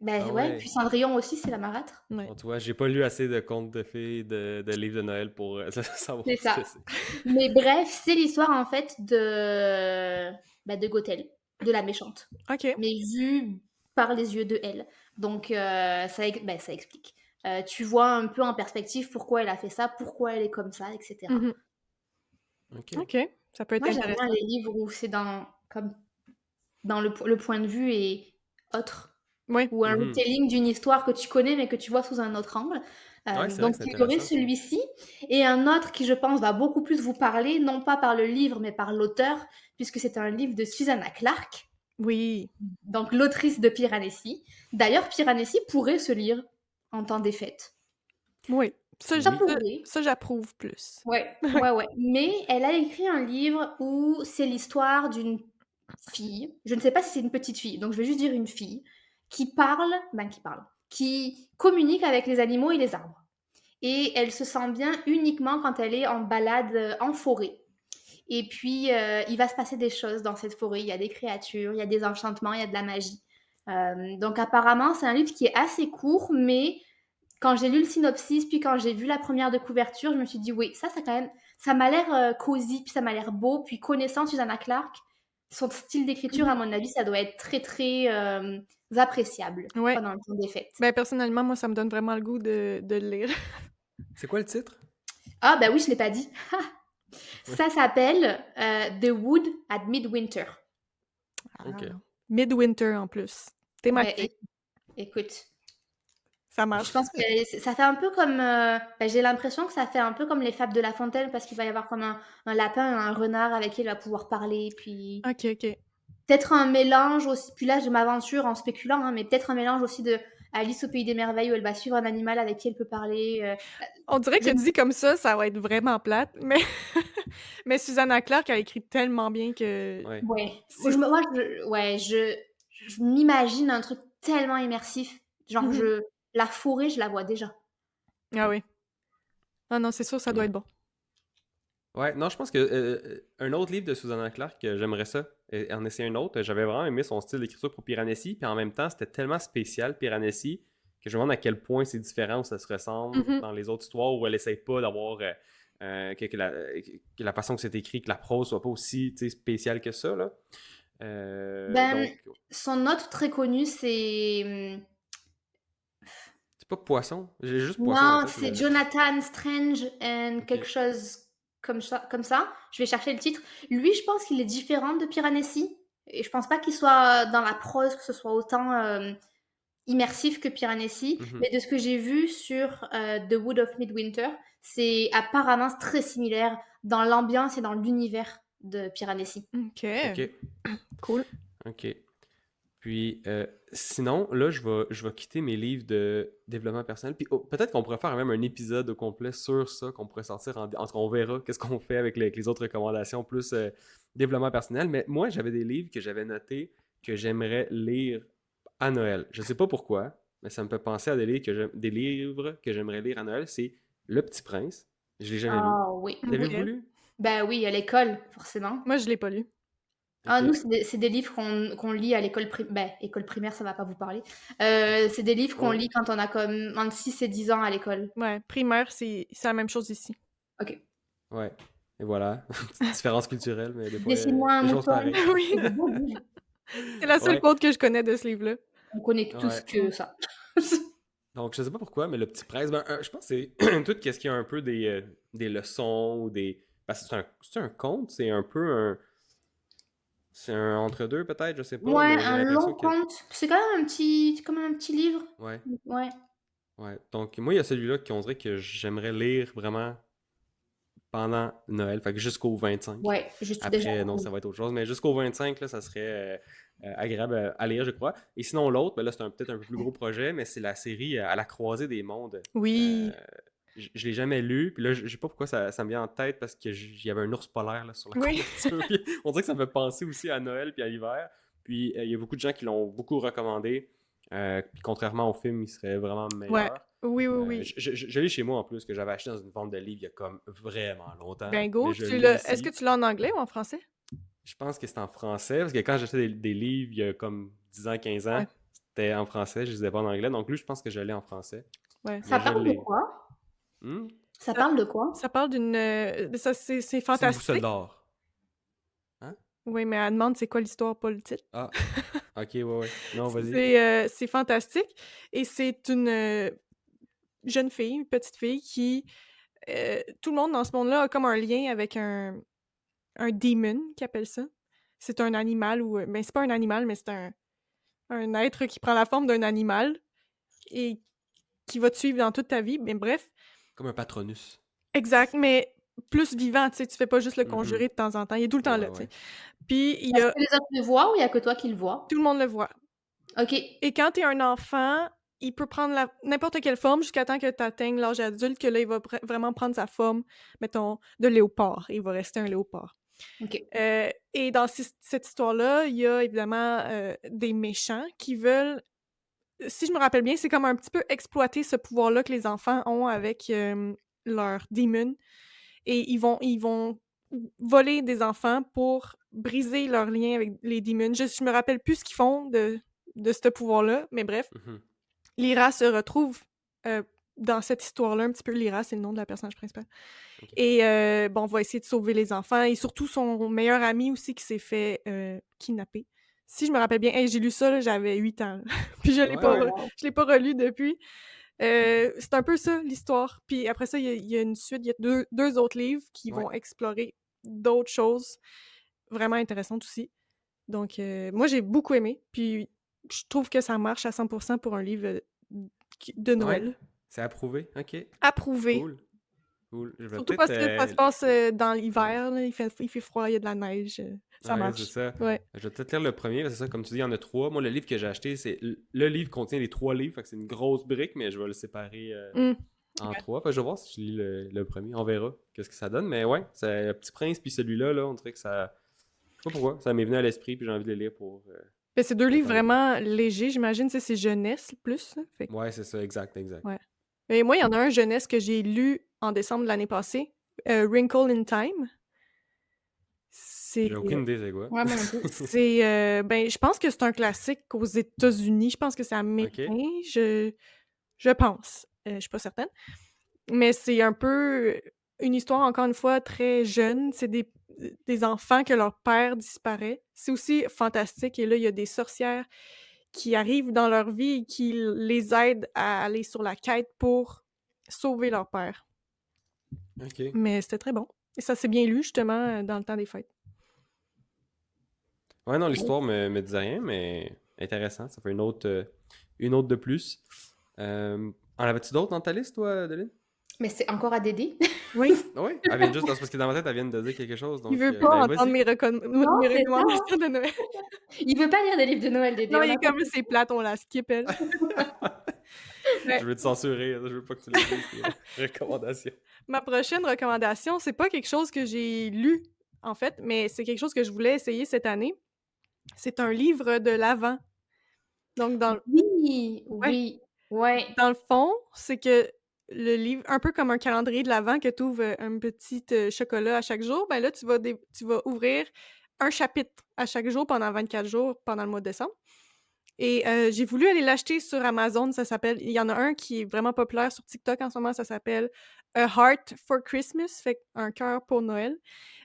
Ben Ah ouais, puis ouais. Cendrillon aussi, c'est la marâtre. Ouais. Bon, tu vois, j'ai pas lu assez de contes de fées, de livres de Noël pour savoir C'est ce que ça. c'est. Mais bref, c'est l'histoire en fait de Gothel, de la méchante, OK. mais vue par les yeux de elle. Donc ça explique. Tu vois un peu en perspective pourquoi elle a fait ça, pourquoi elle est comme ça, etc. Mhm. Ok. OK. Ça peut être Moi j'aime bien intéressant. les livres où c'est dans le point de vue et autre, Oui. ou un Mhm. retelling d'une histoire que tu connais mais que tu vois sous un autre angle. Ouais, c'est vrai Donc que c'est il y aurait intéressant ça. celui-ci et un autre qui je pense va beaucoup plus vous parler, non pas par le livre mais par l'auteur, puisque c'est un livre de Susanna Clarke, Oui. donc l'autrice de Piranesi. D'ailleurs, Piranesi pourrait se lire en temps des fêtes. Oui. Ça Oui. pourrait. Ça, j'approuve plus. Ouais, Oui. ouais, ouais. Mais elle a écrit un livre où c'est l'histoire d'une fille, je ne sais pas si c'est une petite fille, donc je vais juste dire une fille, qui communique avec les animaux et les arbres. Et elle se sent bien uniquement quand elle est en balade en forêt. Et puis, il va se passer des choses dans cette forêt. Il y a des créatures, il y a des enchantements, il y a de la magie. Donc apparemment, c'est un livre qui est assez court, mais quand j'ai lu le synopsis, puis quand j'ai vu la première de couverture, je me suis dit oui, ça quand même, ça m'a l'air cosy, puis ça m'a l'air beau, puis connaissant Susanna Clarke, son style d'écriture, à Mhm. mon avis, ça doit être très très appréciable Ouais. pendant le temps des fêtes. Ben, personnellement, moi, ça me donne vraiment le goût de le lire. C'est quoi le titre? Ah bah oui, je l'ai pas dit. Oui. Ça s'appelle The Wood at Midwinter. Ok. Ah. Midwinter, en plus. Ouais, Thématique. écoute, Ça je marche. pense que ça fait un peu comme, j'ai l'impression que ça fait un peu comme les fables de La Fontaine, parce qu'il va y avoir comme un lapin, un renard avec qui il va pouvoir parler, puis OK, OK. peut-être un mélange aussi, puis là je m'aventure en spéculant, hein, mais peut-être un mélange aussi de Alice au Pays des Merveilles où elle va suivre un animal avec qui elle peut parler. On dirait Je que ne sais dit comme ça va être vraiment plate, mais mais Susanna Clarke a écrit tellement bien que Ouais. Ouais, c'est je m'imagine un truc tellement immersif, genre Mhm. la forêt, je la vois déjà. Ah oui. Ah non, c'est sûr, ça doit Ouais. être bon. Ouais, non, je pense que un autre livre de Susanna Clarke, j'aimerais ça, en essayer un autre. J'avais vraiment aimé son style d'écriture pour Piranesi, puis en même temps, c'était tellement spécial, Piranesi, que je me demande à quel point c'est différent ou ça se ressemble Mhm. dans les autres histoires où elle essaye pas d'avoir que la façon que c'est écrit, que la prose soit pas aussi tu sais, spéciale que ça, là. Ben, Donc, son autre très connu, c'est c'est pas Poisson, j'ai juste Poisson en non, tête, c'est mais... Jonathan Strange and Ok. quelque chose comme ça. Je vais chercher le titre. Lui, je pense qu'il est différent de Piranesi. Et je pense pas qu'il soit dans la prose, que ce soit autant immersif que Piranesi. Mhm. Mais de ce que j'ai vu sur The Wood of Midwinter, c'est apparemment très similaire dans l'ambiance et dans l'univers de Piranesi. OK. Ok, Cool. ok. Puis, sinon, là, je vais quitter mes livres de développement personnel. Puis, peut-être qu'on pourrait faire même un épisode au complet sur ça, qu'on pourrait sortir en tout cas, on verra qu'est-ce qu'on fait avec les autres recommandations, plus développement personnel. Mais moi, j'avais des livres que j'avais notés que j'aimerais lire à Noël. Je sais pas pourquoi, mais ça me fait penser à des livres que j'aimerais lire à Noël. C'est Le Petit Prince. Je l'ai jamais lu. Ah oui. L'avez-vous OK. lu? Bah oui, à l'école, forcément. Moi, je l'ai pas lu. Ah, Ok. nous, c'est des livres qu'on lit à l'école école primaire, ça va pas vous parler. C'est des livres qu'on Ouais. lit quand on a comme entre 6 et 10 ans à l'école. Ouais, primaire, c'est la même chose ici. OK. Ouais. Et voilà. Petite différence culturelle, mais des fois, Dessine-moi un des choses mouton. pareilles. Oui, C'est des beaux livres. c'est la seule Ouais. quote que je connais de ce livre-là. On connaît tous Ouais. que ça. Donc, je sais pas pourquoi, mais Le Petit Prince, ben, je pense que c'est tout ce qui a un peu des leçons ou des. Parce que c'est un conte, c'est un peu un. C'est un entre-deux, peut-être, je sais pas, Ouais, mais j'ai un l'impression long que. conte. C'est quand même c'est quand même un petit livre. Ouais. Ouais. Ouais. Donc, moi, il y a celui-là qu'on dirait que j'aimerais lire vraiment pendant Noël, fait que jusqu'au 25. Ouais, je suis déjà Après, non, cool. ça va être autre chose, mais jusqu'au 25, là, ça serait agréable à lire, je crois. Et sinon, l'autre, ben là, c'est peut-être un peu plus gros projet, mais c'est la série À la croisée des mondes. Oui. Je l'ai jamais lu, puis là, je sais pas pourquoi ça me vient en tête parce que il y avait un ours polaire là, sur la Oui. couverture. Puis on dirait que ça me fait penser aussi à Noël puis à l'hiver. Puis il y a beaucoup de gens qui l'ont beaucoup recommandé. Puis contrairement au film, il serait vraiment Ouais. meilleur. Oui, oui, oui. Je l'ai chez moi en plus, que j'avais acheté dans une vente de livres il y a comme vraiment longtemps. Ben Mais go, je l'ai est-ce que ici. tu l'as en anglais ou en français? Je pense que c'est en français, parce que quand j'achetais des livres il y a comme 10 ans, 15 ans, Ouais, c'était en français, je les ai pas en anglais. Donc lui, je pense que je l'ai en français. ouais. Ça Mais je parle de l'ai. quoi? Hmm? Ça Ça, parle de quoi? ça parle d'une... c'est C'est une boussole fantastique. d'or. Hein? Oui, mais elle demande c'est quoi l'histoire, pas le titre. Ah, ok, ouais, ouais. Non, vas-y. C'est fantastique. Et c'est une jeune fille, une petite fille qui... tout le monde dans ce monde-là a comme un lien avec un demon, qui appelle ça. C'est un animal ou... Ben, c'est pas un animal, mais c'est un être qui prend la forme d'un animal et qui va te suivre dans toute ta vie. Mais bref, Comme un patronus. exact, mais plus vivant, tu sais, tu fais pas juste le Mhm. conjurer de temps en temps, il est tout le temps Ouais, là, tu sais. ouais. Puis il y Est-ce a que les autres le voient ou il y a que toi qui le vois? tout le monde le voit. OK. Et quand t'es un enfant, il peut prendre n'importe quelle forme jusqu'à temps que tu atteignes l'âge adulte, que là, il va vraiment prendre sa forme, mettons, de léopard. Il va rester un léopard. OK. Et dans cette histoire-là, il y a évidemment des méchants qui veulent, si je me rappelle bien, c'est comme un petit peu exploiter ce pouvoir-là que les enfants ont avec leur demon. Et ils vont voler des enfants pour briser leur lien avec les demons. Je me rappelle plus ce qu'ils font de ce pouvoir-là, mais bref. Mhm. Lyra se retrouve dans cette histoire-là, un petit peu. Lyra, c'est le nom de la personnage principale. Ok. Et bon, on va essayer de sauver les enfants. Et surtout, son meilleur ami aussi qui s'est fait kidnapper. Si je me rappelle bien, hey, j'ai lu ça, là, j'avais 8 ans. Puis je l'ai Ouais, pas, ouais. je l'ai pas relu depuis. C'est un peu ça, l'histoire. Puis après ça, il y a une suite, il y a deux autres livres qui Ouais. vont explorer d'autres choses vraiment intéressantes aussi. Donc, moi, j'ai beaucoup aimé. Puis, je trouve que ça marche à 100% pour un livre de Ouais. Noël. C'est approuvé. Ok. Approuvé. Cool. Cool. Je vais Surtout peut-être. parce que ça se passe dans Ouais. l'hiver, là, il fait froid, il y a de la neige. Ça Ouais, c'est marche. ça. Ouais. Je vais peut-être lire le premier, parce que c'est ça, comme tu dis, il y en a trois. Moi, le livre que j'ai acheté, c'est. Le livre contient les trois livres, fait que c'est une grosse brique, mais je vais le séparer Mm. en trois. Fait que je vais voir si je lis le premier. On verra qu'est-ce que ça donne. Mais ouais, c'est Le Petit Prince, puis celui-là, là, on dirait que ça. Je sais pas pourquoi. Ça m'est venu à l'esprit, puis j'ai envie de le lire pour. Mais c'est deux Le livres temps des fêtes. vraiment légers, j'imagine. Tu sais, c'est jeunesse plus. Là. Fait que, Ouais, c'est ça, exact, exact. ouais. Mais moi, il y en a un jeunesse que j'ai lu en décembre de l'année passée. Wrinkle in Time. C'est. J'ai aucune idée c'est quoi. Ouais, moi non plus. C'est. Ben, je pense que c'est un classique aux États-Unis. Je pense que c'est américain. Ok. Je pense. Je suis pas certaine. Mais c'est un peu une histoire, encore une fois, très jeune. C'est des enfants que leur père disparaît. C'est aussi fantastique. Et là, il y a des sorcières qui arrivent dans leur vie et qui les aident à aller sur la quête pour sauver leur père. Ok. Mais c'était très bon. Et ça s'est bien lu, justement, dans le temps des fêtes. Ouais, non, l'histoire me disait rien, mais intéressant. Ça fait une autre de plus. En avais-tu d'autres dans ta liste, toi, Adeline? Mais c'est encore à Dédé? Oui, Ah oui? Elle vient juste parce que dans ma tête, elle vient de dire quelque chose. il Donc, veut pas ben entendre vas-y. mes Non, c'est ça. recommandations de Noël. Il veut pas lire des livres de Noël, Dédé. Non, On il a est comme compris. c'est plate, on la skip, elle. Ouais. Je veux te censurer. Je veux pas que tu le dises, tes recommandations. Ma prochaine recommandation, c'est pas quelque chose que j'ai lu, en fait, mais c'est quelque chose que je voulais essayer cette année. C'est un livre de l'Avent. Donc, Oui, ouais, oui, ouais. dans le fond, c'est que le livre, un peu comme un calendrier de l'Avent que tu ouvres un petit chocolat à chaque jour, ben là, tu vas ouvrir un chapitre à chaque jour pendant 24 jours pendant le mois de décembre. Et j'ai voulu aller l'acheter sur Amazon, ça s'appelle il y en a un qui est vraiment populaire sur TikTok en ce moment, ça s'appelle A Heart for Christmas, fait un cœur pour Noël,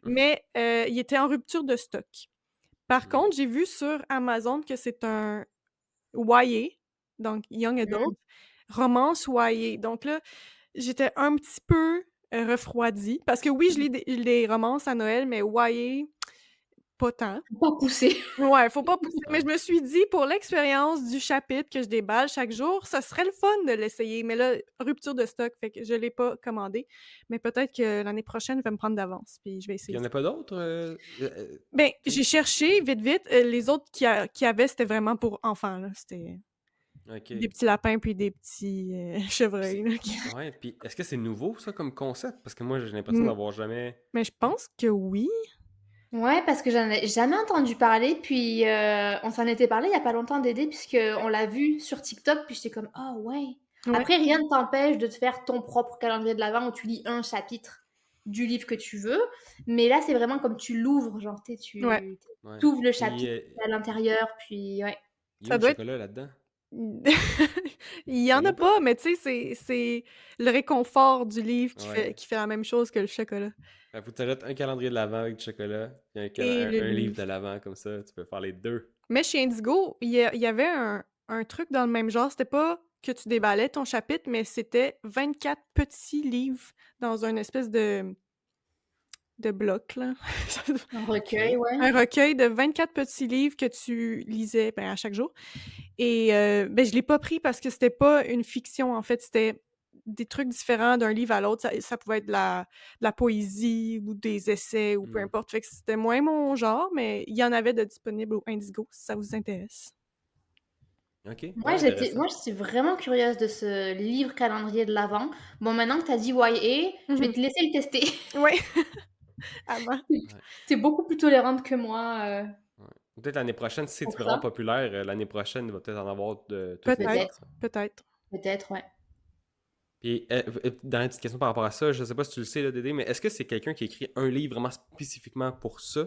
Mhm. mais il était en rupture de stock. Par Mhm. contre, j'ai vu sur Amazon que c'est un YA, donc Young Mmh. Adult, romance YA. Donc là, j'étais un petit peu, refroidie parce que oui, je lis des romances à Noël, mais YA, pas tant. Faut pas pousser. Ouais, faut pas pousser, mais Ouais. je me suis dit pour l'expérience du chapitre que je déballe chaque jour, ça serait le fun de l'essayer, mais là, rupture de stock, fait que je l'ai pas commandé, mais peut-être que l'année prochaine, je vais me prendre d'avance, puis je vais Il essayer y en a ça. pas d'autres? Ben, Tu j'ai sais? cherché vite, vite, les autres qu'il y avait, c'était vraiment pour enfants, là, c'était Ok. des petits lapins puis des petits, Puis chevreuils, là, qui ouais, puis est-ce que c'est nouveau ça comme concept? Parce que moi j'ai l'impression mmh, d'avoir jamais. mais je pense que oui. Ouais, parce que j'en ai jamais entendu parler, puis on s'en était parlé il y a pas longtemps Dédé, puisqu'on l'a vu sur TikTok, puis j'étais comme: «Ah ouais». Ouais, Après rien ne t'empêche de te faire ton propre calendrier de l'Avent où tu lis un chapitre du livre que tu veux, mais là, c'est vraiment comme tu l'ouvres, genre ouais, Ouais. tu ouvres le Puis chapitre à l'intérieur, puis ouais. il est où ça le doit être chocolat là-dedans? il y Il y en en a a pas? pas, mais tu sais, c'est le réconfort du livre Ouais. qui fait la même chose que le chocolat Fait faut que tu achètes un calendrier de l'Avent avec du chocolat, puis et le un livre de livre. l'Avent comme ça, tu peux faire les deux. Mais chez Indigo, il y avait un truc dans le même genre, c'était pas que tu déballais ton chapitre, mais c'était 24 petits livres dans un espèce de bloc, là. Un Ok. recueil, ouais. Un recueil de 24 petits livres que tu lisais, ben, à chaque jour et ben, je l'ai pas pris parce que c'était pas une fiction, en fait, c'était des trucs différents d'un livre à l'autre. Ça pouvait être de la poésie ou des essais ou peu Hmm. importe, fait que c'était moins mon genre, mais il y en avait de disponibles au Indigo, si ça vous intéresse. Ok, ouais, Moi, intéressant. j'étais vraiment curieuse de ce livre calendrier de l'Avent. Bon, maintenant que tu as dit YA, je vais Mmh. te laisser le tester. Ouais, avant. Ouais, Tu beaucoup plus tolérante que moi, ouais. Peut-être l'année prochaine, si c'est pour vraiment ça. populaire, l'année prochaine, il va peut-être en avoir de tous les Peut-être, Peut-être, genres. peut-être. peut-être, ouais. Puis, dernière petite question par rapport à ça, je sais pas si tu le sais, là, Dédé, mais est-ce que c'est quelqu'un qui écrit un livre vraiment spécifiquement pour ça,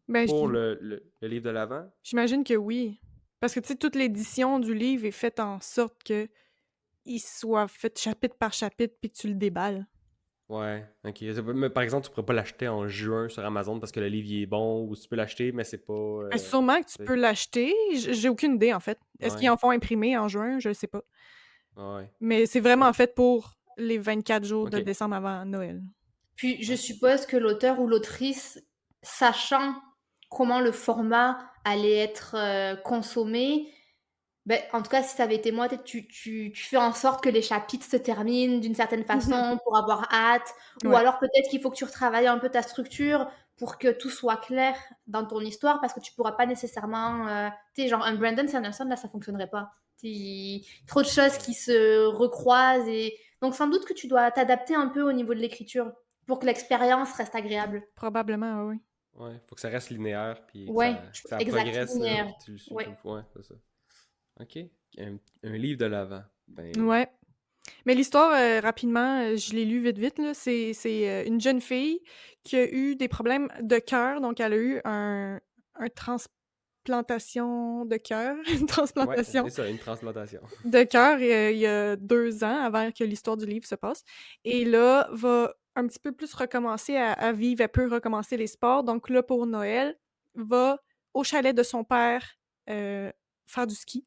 Ben, pour le livre de l'Avent? j'imagine que oui. Parce que, tu sais, toute l'édition du livre est faite en sorte que il soit fait chapitre par chapitre puis que tu le déballes. Ouais, ok. Mais par exemple, tu pourrais pas l'acheter en juin sur Amazon parce que le livre il est bon, ou tu peux l'acheter, mais c'est pas. Ben, sûrement que tu Tu sais. peux l'acheter, j'ai aucune idée, en fait. Est-ce qu'ils Ouais, en font imprimer en juin? Je le sais pas. ouais. Mais c'est vraiment fait pour les 24 jours Ok. de décembre avant Noël. Puis je Ouais. suppose que l'auteur ou l'autrice, sachant comment le format allait être, consommé, beh, en tout cas, si ça avait été moi, peut-être tu fais en sorte que les chapitres se terminent d'une certaine Mmh. façon pour avoir hâte, ou Ouais, alors peut-être qu'il faut que tu retravailles un peu ta structure pour que tout soit clair dans ton histoire parce que tu pourras pas nécessairement, tu sais, genre un Brandon Sanderson, là, ça fonctionnerait pas. Tu trop de choses Ouais. qui se recroisent et donc sans doute que tu dois t'adapter un peu au niveau de l'écriture pour que l'expérience reste agréable. probablement, oui, oui. Ouais. Faut que ça reste linéaire, puis Ouais, que ça exact, progresse, là, linéaire. puis tu le suis Ouais. comme faut. Ouais, c'est ça. Ok. Un livre de l'Avent. Ben. Ouais. Mais l'histoire, rapidement, je l'ai lu vite, vite, là. C'est une jeune fille qui a eu des problèmes de cœur, donc elle a eu un transplantation de cœur, une Ouais, transplantation c'est ça, une transplantation. de cœur, il y a 2 ans avant que l'histoire du livre se passe et là, va un petit peu plus recommencer à vivre. Elle peut recommencer les sports, donc là, pour Noël, va au chalet de son père, faire du ski.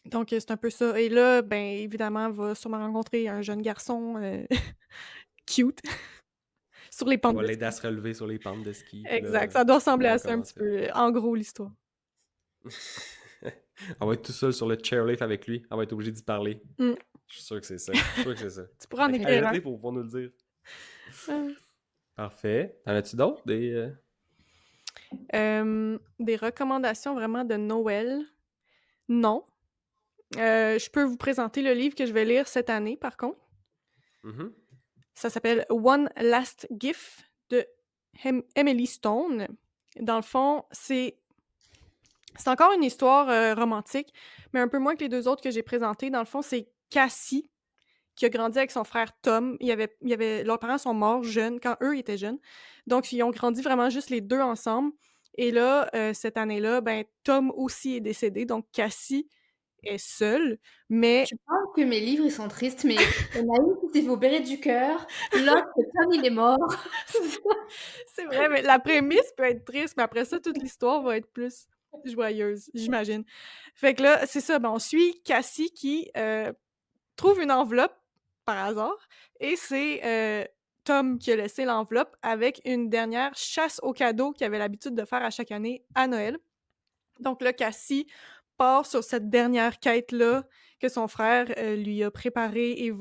Donc c'est un peu ça et là, ben, évidemment, elle va sûrement rencontrer un jeune garçon, cute sur les Qui pentes va de l'aider à ski. se relever sur les pentes de ski, puis Exact, là, ça doit on ressembler va à ça un petit recommencer. peu, en gros, l'histoire. On va être tout seul sur le chairlift avec lui. On va être obligé d'y parler. Mmh. Je suis sûr que c'est ça. Je suis sûr que c'est ça. Tu pourras en Fait que écrire un. achète-les pour pouvoir nous le dire. Mmh. Parfait. T'en as-tu d'autres? Des recommandations vraiment de Noël? Non. Je peux vous présenter le livre que je vais lire cette année, par contre. Mhm. Ça s'appelle One Last Gift de Emily Stone. Dans le fond, c'est C'est encore une histoire romantique, mais un peu moins que les deux autres que j'ai présentées. Dans le fond, c'est Cassie qui a grandi avec son frère Tom. Leurs parents sont morts jeunes, quand eux étaient jeunes. Donc, ils ont grandi vraiment juste les deux ensemble. Et là, cette année-là, ben, Tom aussi est décédé. Donc, Cassie est seule. Mais Tu parles que mes livres, ils sont tristes, mais il y en a une qui s'est fait opérer du cœur, l'autre, comme il est mort. c'est vrai, mais la prémisse peut être triste, mais après ça, toute l'histoire va être plus joyeuse, j'imagine. Fait que là, c'est ça. Ben, on suit Cassie qui trouve une enveloppe par hasard et c'est Tom qui a laissé l'enveloppe avec une dernière chasse aux cadeaux qu'il avait l'habitude de faire à chaque année à Noël. Donc là, Cassie part sur cette dernière quête-là que son frère lui a préparée et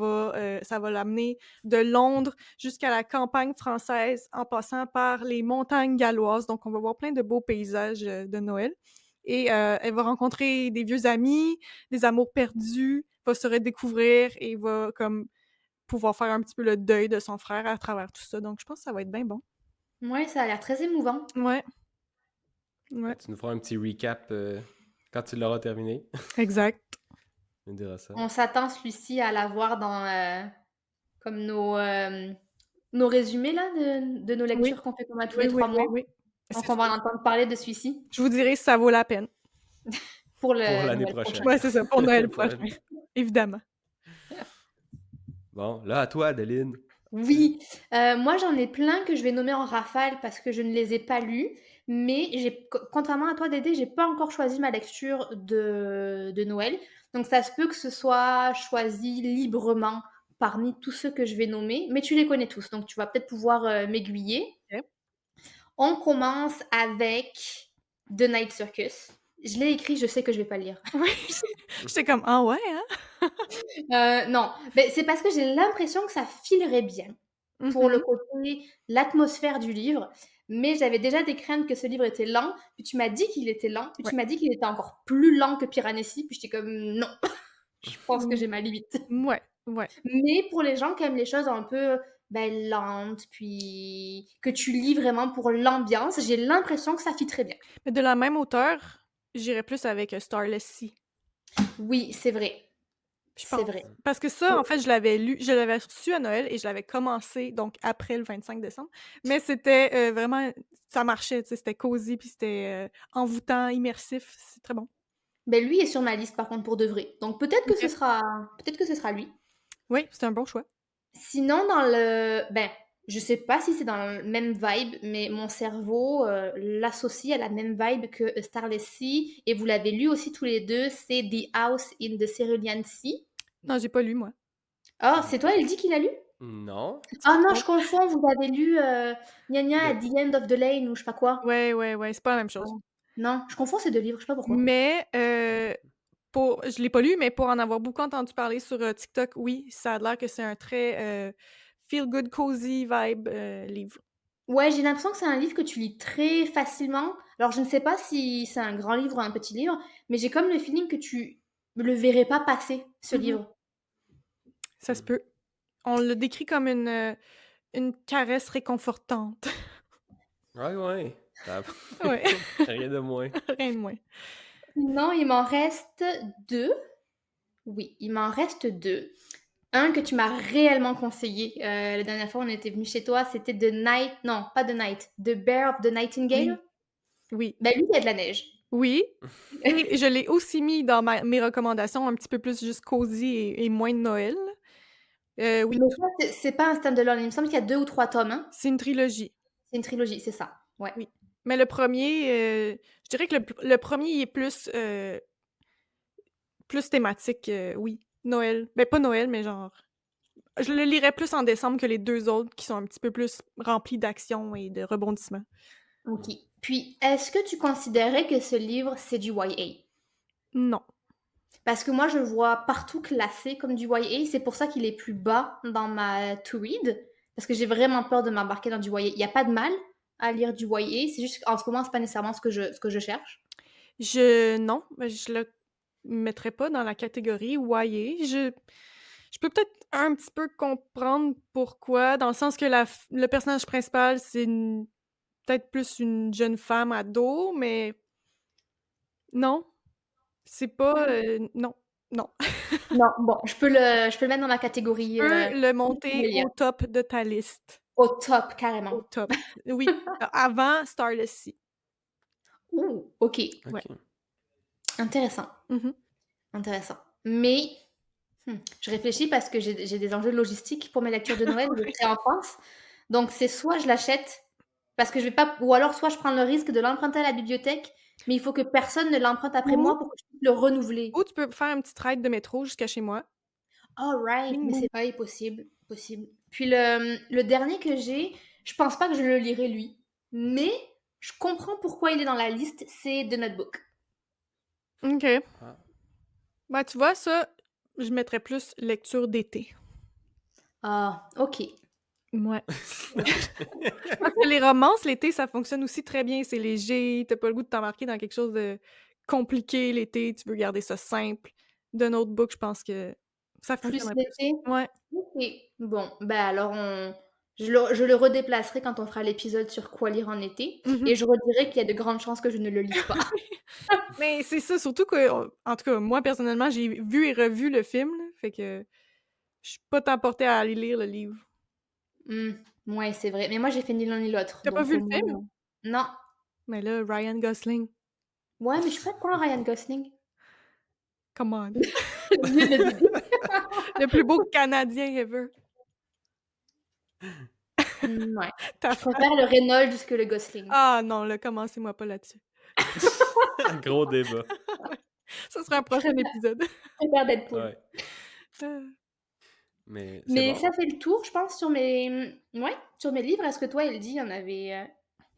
ça va l'amener de Londres jusqu'à la campagne française en passant par les montagnes galloises. Donc, on va voir plein de beaux paysages de Noël. Et elle va rencontrer des vieux amis, des amours perdus, va se redécouvrir et va comme pouvoir faire un petit peu le deuil de son frère à travers tout ça. Donc, je pense que ça va être bien bon. Ouais, ça a l'air très émouvant. Ouais. Ouais, Tu nous feras un petit recap quand tu l'auras terminé. exact. On dira ça. On s'attend celui-ci à l'avoir dans comme nos résumés là de nos Oui, lectures qu'on fait comme à tous oui, les oui, 3 oui, mois. oui. Donc C'est on va sûr. en entendre parler de celui-ci Je vous dirai si ça vaut la peine. pour Pour le l'année Noël prochaine. prochain. Ouais, c'est ça, pour Noël Pour prochain. Évidemment. Bon, là, à toi, Adeline. Oui, moi j'en ai plein que je vais nommer en rafale parce que je ne les ai pas lus, mais contrairement à toi Dédé, j'ai pas encore choisi ma lecture de Noël. Donc ça se peut que ce soit choisi librement parmi tous ceux que je vais nommer, mais tu les connais tous, donc tu vas peut-être pouvoir m'aiguiller. Ok. On commence avec The Night Circus. Je l'ai écrit, je sais que je vais pas le lire. Oui. J'étais comme, ah ouais, hein? Non, mais c'est parce que j'ai l'impression que ça filerait bien pour le Mhm. côté, l'atmosphère du livre. Mais j'avais déjà des craintes que ce livre était lent. Puis tu m'as dit qu'il était lent. Puis Ouais. tu m'as dit qu'il était encore plus lent que Piranesi. Puis j'étais comme non, je pense que Mm. j'ai ma limite. Ouais, ouais. Mais pour les gens qui aiment les choses un peu lentes, puis que tu lis vraiment pour l'ambiance, j'ai l'impression que ça fit très bien. Mais de la même auteur, j'irais plus avec Starless Sea, Oui, c'est vrai. je C'est pense. vrai. Parce que ça, en fait, je l'avais lu, je l'avais reçu à Noël et je l'avais commencé, donc après le 25 décembre. Mais c'était vraiment, ça marchait, tu sais, c'était cosy, puis c'était envoûtant, immersif, c'est très bon. Ben lui est sur ma liste par contre pour de vrai. Donc Ok. peut-être que ce sera lui. Oui, c'est un bon choix. Sinon, je sais pas si c'est dans le même vibe, mais mon cerveau l'associe à la même vibe que A Starless Sea. Et vous l'avez lu aussi tous les deux, c'est The House in the Cerulean Sea. Non, j'ai pas lu, moi. Ah, c'est toi, elle dit qu'il a lu? Non. Ah non, Non. je confonds, vous avez lu Gna Gna at Le- the End of the Lane ou je sais pas quoi. Ouais, ouais, ouais, c'est pas la même chose. Non, non, je confonds ces deux livres, je sais pas pourquoi. Mais je l'ai pas lu, mais pour en avoir beaucoup entendu parler sur TikTok, oui, ça a l'air que c'est un très feel good, cozy vibe livre. Ouais, j'ai l'impression que c'est un livre que tu lis très facilement. Alors, je ne sais pas si c'est un grand livre ou un petit livre, mais j'ai comme le feeling que tu le verrais pas passer, ce Mhm. livre. Ça se peut. On le décrit comme une caresse réconfortante. Ouais, ouais. Ça- Ouais, Rien de moins. rien de moins. Sinon, il m'en reste deux. Oui, il m'en reste deux. Un que tu m'as réellement conseillé la dernière fois, on était venu chez toi, c'était The Night. Non, pas The Night. The Bear of the Oui, Nightingale. oui, Ben, lui, il y a de la neige. oui. Et je l'ai aussi mis dans mes recommandations, un petit peu plus juste cosy et moins de Noël. Oui, Mais ça, c'est pas un stand-alone. Il me semble qu'il y a 2 ou 3 tomes. Hein. c'est une trilogie. C'est une trilogie, c'est ça. Ouais. Oui. Mais le premier, je dirais que le premier il est plus thématique, oui. Noël. Ben, pas Noël, mais genre. Je le lirais plus en décembre que les deux autres qui sont un petit peu plus remplis d'action et de rebondissements. Ok. Puis, est-ce que tu considérais que ce livre, c'est du YA? Non. Parce que moi, je le vois partout classé comme du YA. C'est pour ça qu'il est plus bas dans ma to-read. Parce que j'ai vraiment peur de m'embarquer dans du YA. Il n'y a pas de mal à lire du YA. C'est juste qu'en ce moment, c'est pas nécessairement ce que je cherche. Non, ben, je le mettrais pas dans la catégorie YA. Je peux peut-être un petit peu comprendre pourquoi, dans le sens que le personnage principal, c'est peut-être plus une jeune femme ado, mais Non, c'est pas, non, non. Non, bon, je peux le mettre dans ma catégorie, Tu peux le pour monter lire. au top de ta liste. Au top, Au carrément. top. Oui, avant Starless Sea. Ouh, OK. Ouais. Ok. Intéressant, Mmh intéressant. Mais, je réfléchis parce que j'ai des enjeux logistiques pour mes lectures de Noël, je serai en France. Donc c'est soit je l'achète parce que je vais pas ou alors soit je prends le risque de l'emprunter à la bibliothèque, mais il faut que personne ne l'emprunte après Ou moi pour que je puisse le renouveler. ou tu peux faire un petit ride de métro jusqu'à chez moi. Alright, Bing mais boum. c'est oui, possible, possible. Puis le dernier que j'ai, je pense pas que je le lirai lui, mais je comprends pourquoi il est dans la liste, c'est The Notebook. OK. Ah. Ben, tu vois, ça, je mettrais plus lecture d'été. Ah, OK. Mouais. Parce que les romances, l'été, ça fonctionne aussi très bien. C'est léger, tu pas le goût de t'embarquer dans quelque chose de compliqué l'été, tu veux garder ça simple. The Notebook, je pense que ça Plus fonctionnerait plus. l'été? Ouais. OK. Bon, bah, alors je le redéplacerai quand on fera l'épisode sur quoi lire en été Mmh et je redirai qu'il y a de grandes chances que je ne le lise pas. Mais c'est ça, surtout que, en tout cas, moi, personnellement, j'ai vu et revu le film, là, fait que je suis pas tant portée à aller lire le livre. Mmh, ouais, c'est vrai. Mais moi, j'ai fait ni l'un ni l'autre, Tu pas donc vu au le film? moins non. Mais là, Ryan Gosling, Ouais, mais je suis pas tant Ryan Gosling. come on. Mieux de bébé. Le plus beau Canadien ever. Ouais. Ta Je face. préfère le Reynolds que le Gosling. Ah non, là, commencez-moi pas là-dessus. Gros débat. Ça sera un Je prochain épisode. préfère Deadpool. Ouais. Ah. Mais c'est Mais bon. ça fait le tour, je pense, ouais, sur mes livres. Est-ce que toi, Elodie, il y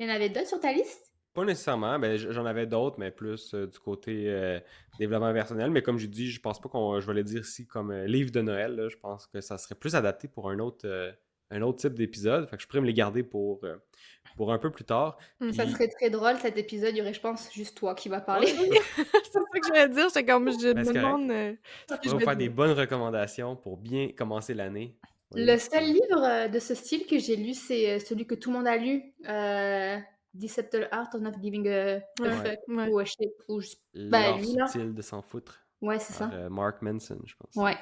en avait d'autres sur ta liste? Pas nécessairement, ben, j'en avais d'autres, mais plus du côté développement personnel. Mais comme je dis, je pense pas je vais les dire ici comme livre de Noël. Là. Je pense que ça serait plus adapté pour un autre type d'épisode. Fait que je pourrais me les garder pour un peu plus tard. Ça Puis, serait très drôle, cet épisode. Il y aurait, je pense, juste toi qui va ouais, parler. C'est ça que j'allais dire, j'étais comme je ben, me c'est correct. demande, Je si pourrais je vous vais faire des bonnes recommandations pour bien commencer l'année. Le Voyez? seul livre, de ce style que j'ai lu, c'est, celui que tout le monde a lu, The Subtle Art of Not Giving a ouais, Fuck ouais. ou a shit ou je ben, L'art lui, là. subtil de s'en foutre Ouais, c'est par ça. Mark Manson, je pense. Ouais.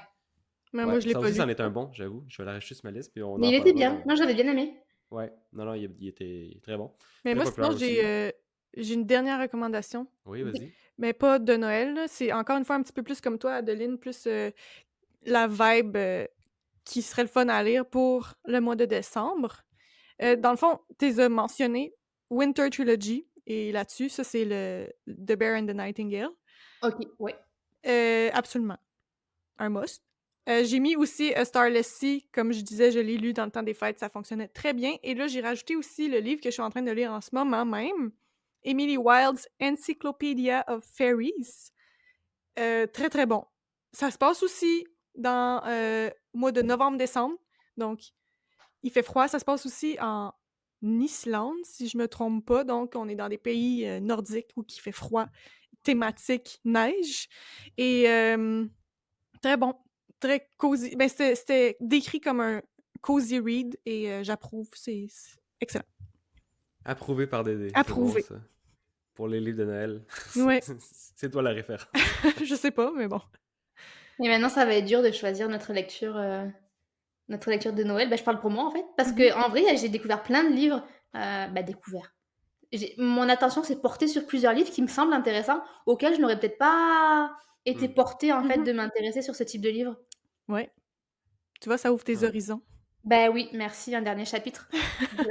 Mais moi, Ouais, je l'ai ça pas aussi, lu. c'en est un bon, j'avoue. Je vais la rajouter sur ma liste, puis on Mais en il était parlera bien. dans. Moi, j'avais bien aimé. Ouais, non, non, il était très bon. Mais Très moi, sinon, populaire aussi. j'ai une dernière recommandation, Oui, vas-y. mais pas de Noël, là. C'est encore une fois un petit peu plus comme toi, Adeline, plus, la vibe, qui serait le fun à lire pour le mois de décembre. Dans le fond, tu les as mentionnés, Winter Trilogy et là-dessus, ça, c'est le The Bear and the Nightingale. OK, ouais. Absolument, un must. J'ai mis aussi A Starless Sea, comme je disais, je l'ai lu dans le temps des fêtes, ça fonctionnait très bien. Et là, j'ai rajouté aussi le livre que je suis en train de lire en ce moment même, Emily Wilde's Encyclopedia of Fairies. Très, très bon. Ça se passe aussi dans au mois de novembre-décembre, donc il fait froid. Ça se passe aussi en Islande, si je me trompe pas, donc on est dans des pays nordiques où il fait froid, thématique neige. Et très bon, très cosy. Ben, c'était décrit comme un cozy read et j'approuve. C'est excellent. Approuvé par Dédé. C'est bon, Approuvé. ça. Pour les livres de Noël. Ouais. C'est toi la référence. Je sais pas, mais bon. Et maintenant, ça va être dur de choisir notre lecture de Noël. Bah, je parle pour moi, en fait, parce Mhm. que en vrai, j'ai découvert plein de livres, découvert. Mon attention s'est portée sur plusieurs livres qui me semblent intéressants, auxquels je n'aurais peut-être pas été Mm. portée, en fait, Mhm. de m'intéresser sur ce type de livre. Ouais. Tu vois, ça ouvre tes Ouais. horizons. Ben oui, merci, un dernier chapitre.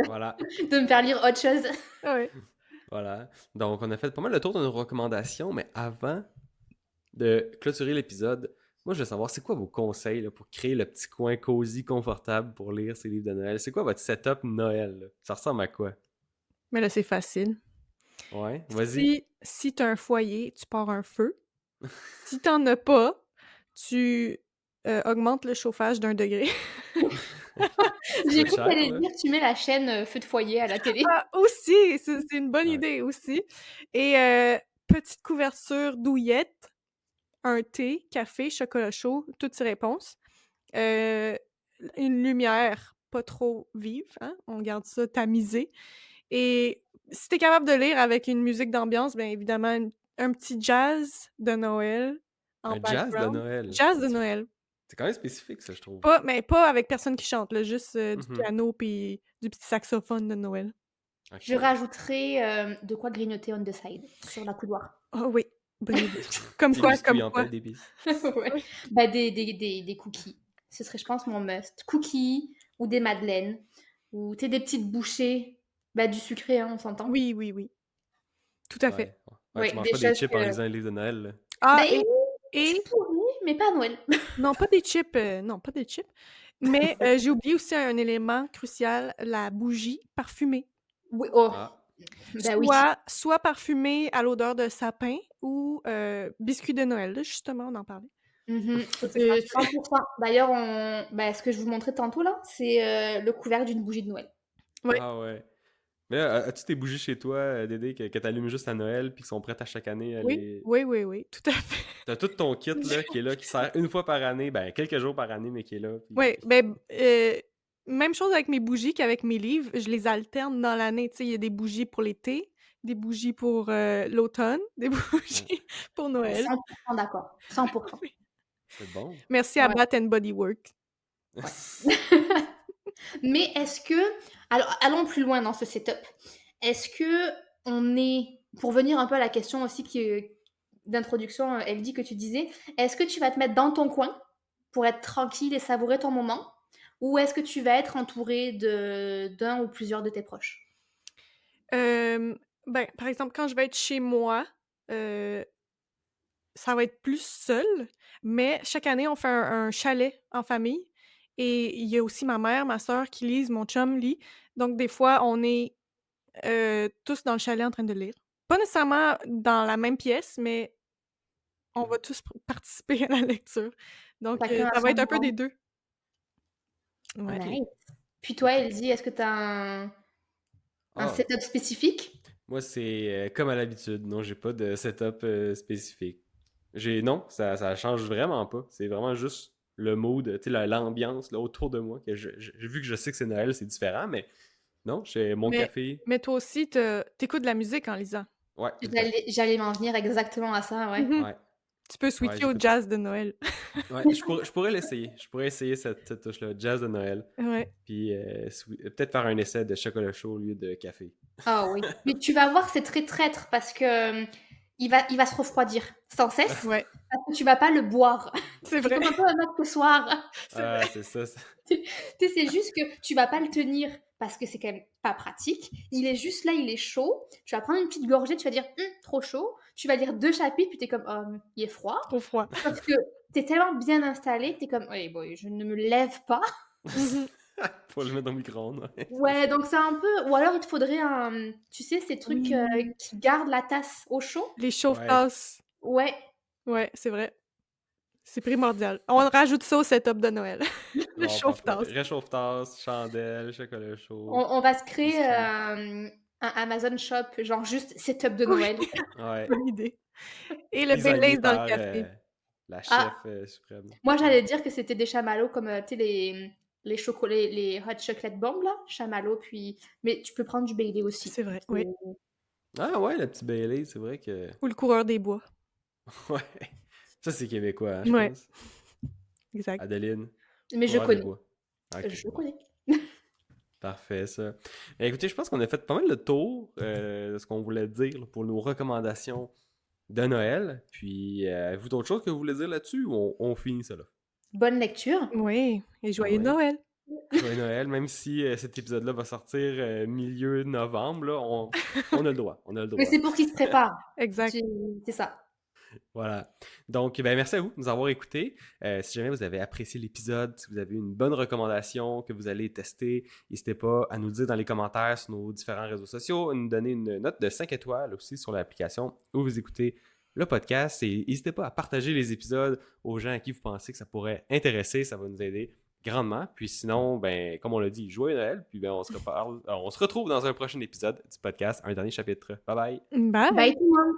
Voilà. De me faire lire autre chose. Ouais. Voilà. Donc, on a fait pas mal le tour de nos recommandations, mais avant de clôturer l'épisode, moi, je veux savoir, c'est quoi vos conseils là, pour créer le petit coin cosy, confortable pour lire ces livres de Noël? C'est quoi votre setup Noël? Là? Ça ressemble à quoi? Mais là, c'est facile. Ouais, vas-y. Si tu as un foyer, tu pars un feu. Si t'en as pas, tu augmentes le chauffage d'1 degré. J'ai C'est cru que cher, t'allais là. dire, tu mets la chaîne feu de foyer à la télé. Ah, aussi! C'est une bonne Ouais. idée aussi. Et petite couverture douillette, un thé, café, chocolat chaud, toutes ces réponses. Une lumière pas trop vive, hein, on garde ça tamisé. Et si t'es capable de lire avec une musique d'ambiance, bien évidemment, un petit jazz de Noël en Un jazz de background. Noël. Jazz de Noël. C'est quand même spécifique, ça, je trouve. Mais pas avec personne qui chante, là, juste du Mhm. piano puis du petit saxophone de Noël. Ok. Je rajouterai de quoi grignoter on the side, sur la couloir. Ah oui, bonne idée. Comme Des quoi, biscuits comme en quoi. tête d'épices. Ouais. Oui. Bah, des cookies. Ce serait, je pense, mon must. Cookies ou des madeleines. Ou tu sais, des petites bouchées. Bah, du sucré, hein, on s'entend. Oui, oui, oui. Tout à fait. Ouais. Ouais, Ouais, tu manges des pas des choses chips en que... lisant un livre de Noël, là. Ah, Bah, et tu pourrais, mais pas à Noël. non, pas des chips, non, pas des chips. Mais j'ai oublié aussi un élément crucial, la bougie parfumée. Oui, oh, Ah. bah oui. Soit parfumée à l'odeur de sapin ou biscuit de Noël, là, justement, on en parlait. Mhm, C'est 100%. D'ailleurs, bah, ce que je vous montrais tantôt, là, c'est le couvercle d'une bougie de Noël. Ouais. Ah ouais. Mais là, as-tu tes bougies chez toi, Dédé, que t'allumes juste à Noël puis qui sont prêtes à chaque année à Oui, les... oui, oui, oui, tout à fait. T'as tout ton kit là, qui sert une fois par année, ben quelques jours par année, mais qui est là. Puis... Oui, ben, même chose avec mes bougies qu'avec mes livres, je les alterne dans l'année. Tu sais, il y a des bougies pour l'été, des bougies pour l'automne, des bougies pour Noël. 100% d'accord. 100%. C'est bon. Merci à Ouais. Bath and Body Works. Mais est-ce que... Alors, allons plus loin dans ce setup. Est-ce que on est... Pour venir un peu à la question aussi d'introduction, elle dit que tu disais, est-ce que tu vas te mettre dans ton coin pour être tranquille et savourer ton moment? Ou est-ce que tu vas être entouré d'un ou plusieurs de tes proches? Ben, par exemple, quand je vais être chez moi, ça va être plus seul, mais chaque année, on fait un chalet en famille et il y a aussi ma mère, ma sœur qui lisent, mon chum lit. Donc des fois, on est, tous dans le chalet en train de lire. Pas nécessairement dans la même pièce, mais on va tous participer à la lecture. Donc Chacun a ça va son être un peu moment. des 2. Ouais. Nice. Puis toi, Elsie, est-ce que tu as un Ah, setup spécifique? moi, c'est comme à l'habitude. Non, j'ai pas de setup spécifique. Non, ça change vraiment pas. C'est vraiment juste le mood, tu sais, l'ambiance là, autour de moi. Vu que je sais que c'est Noël, c'est différent, mais non, j'ai mon Mais café. mais toi aussi, t'écoutes de la musique en lisant. Ouais, tout le temps. J'allais m'en venir exactement à ça, ouais. Mmh. Ouais, Tu peux ouais, switcher au j'écoute. jazz de Noël. Ouais, je pourrais l'essayer. Je pourrais essayer cette touche-là, jazz de Noël. Ouais. Puis peut-être faire un essai de chocolat chaud au lieu de café. Ah oui. Mais tu vas voir, c'est très traître parce que il va se refroidir sans cesse Ouais, parce que tu vas pas le boire. c'est C'est vrai, comme un peu un accessoire. c'est Ah, vrai. c'est ça. Tu sais, c'est juste que tu vas pas le tenir parce que c'est quand même pas pratique. Il est juste là, il est chaud. Tu vas prendre une petite gorgée, tu vas dire trop chaud. Tu vas lire 2 chapitres, puis t'es comme il est froid. Trop froid. Parce que t'es tellement bien installé, t'es comme hey boy, je ne me lève pas. Mmh. Faut le mettre au micro-ondes. Ouais. Ouais, donc c'est un peu. Ou alors il te faudrait un. Tu sais, ces trucs Oui. qui gardent la tasse au chaud. Les Ouais. chauffe-tasses. Ouais. Ouais, c'est vrai. C'est primordial. On rajoute ça au setup de Noël. Le Bon, parfait. chauffe-tasse. Réchauffe-tasse, chandelle, chocolat chaud. On va se créer biscuits. un Amazon Shop, genre juste setup de Oui, Noël. Ouais. bonne idée. Et le Designé Baileys dans le par café. la chef Ah, suprême. moi j'allais dire que c'était des chamallows comme tu sais les chocolats, les hot chocolate bombs là, chamallows puis mais tu peux prendre du Baileys aussi. C'est vrai, oui. Ah ouais, le petit Bailey, c'est vrai que. Ou le coureur des bois. Ouais. Ça, c'est québécois, hein, je Ouais, pense. exact. Adeline. Mais je Coureur des connais. bois. Ok, Je bon. connais. Parfait, ça. Écoutez, je pense qu'on a fait pas mal le tour de ce qu'on voulait dire là, pour nos recommandations de Noël. Puis, avez-vous d'autres choses que vous voulez dire là-dessus ou on finit ça là? Bonne lecture. Oui, et joyeux Ouais. Noël. Joyeux Noël, même si cet épisode-là va sortir milieu novembre, là, on a le droit. On a le droit. Mais c'est pour qu'ils se préparent. Exact. C'est ça. Voilà. Donc, ben, merci à vous de nous avoir écoutés. Si jamais vous avez apprécié l'épisode, si vous avez une bonne recommandation que vous allez tester, n'hésitez pas à nous le dire dans les commentaires sur nos différents réseaux sociaux, à nous donner une note de 5 étoiles aussi sur l'application où vous écoutez le podcast. Et n'hésitez pas à partager les épisodes aux gens à qui vous pensez que ça pourrait intéresser. Ça va nous aider grandement. Puis sinon, ben, comme on l'a dit, joyeux Noël. Puis ben, on se retrouve dans un prochain épisode du podcast, un dernier chapitre. Bye bye! Bye! Bye tout le monde.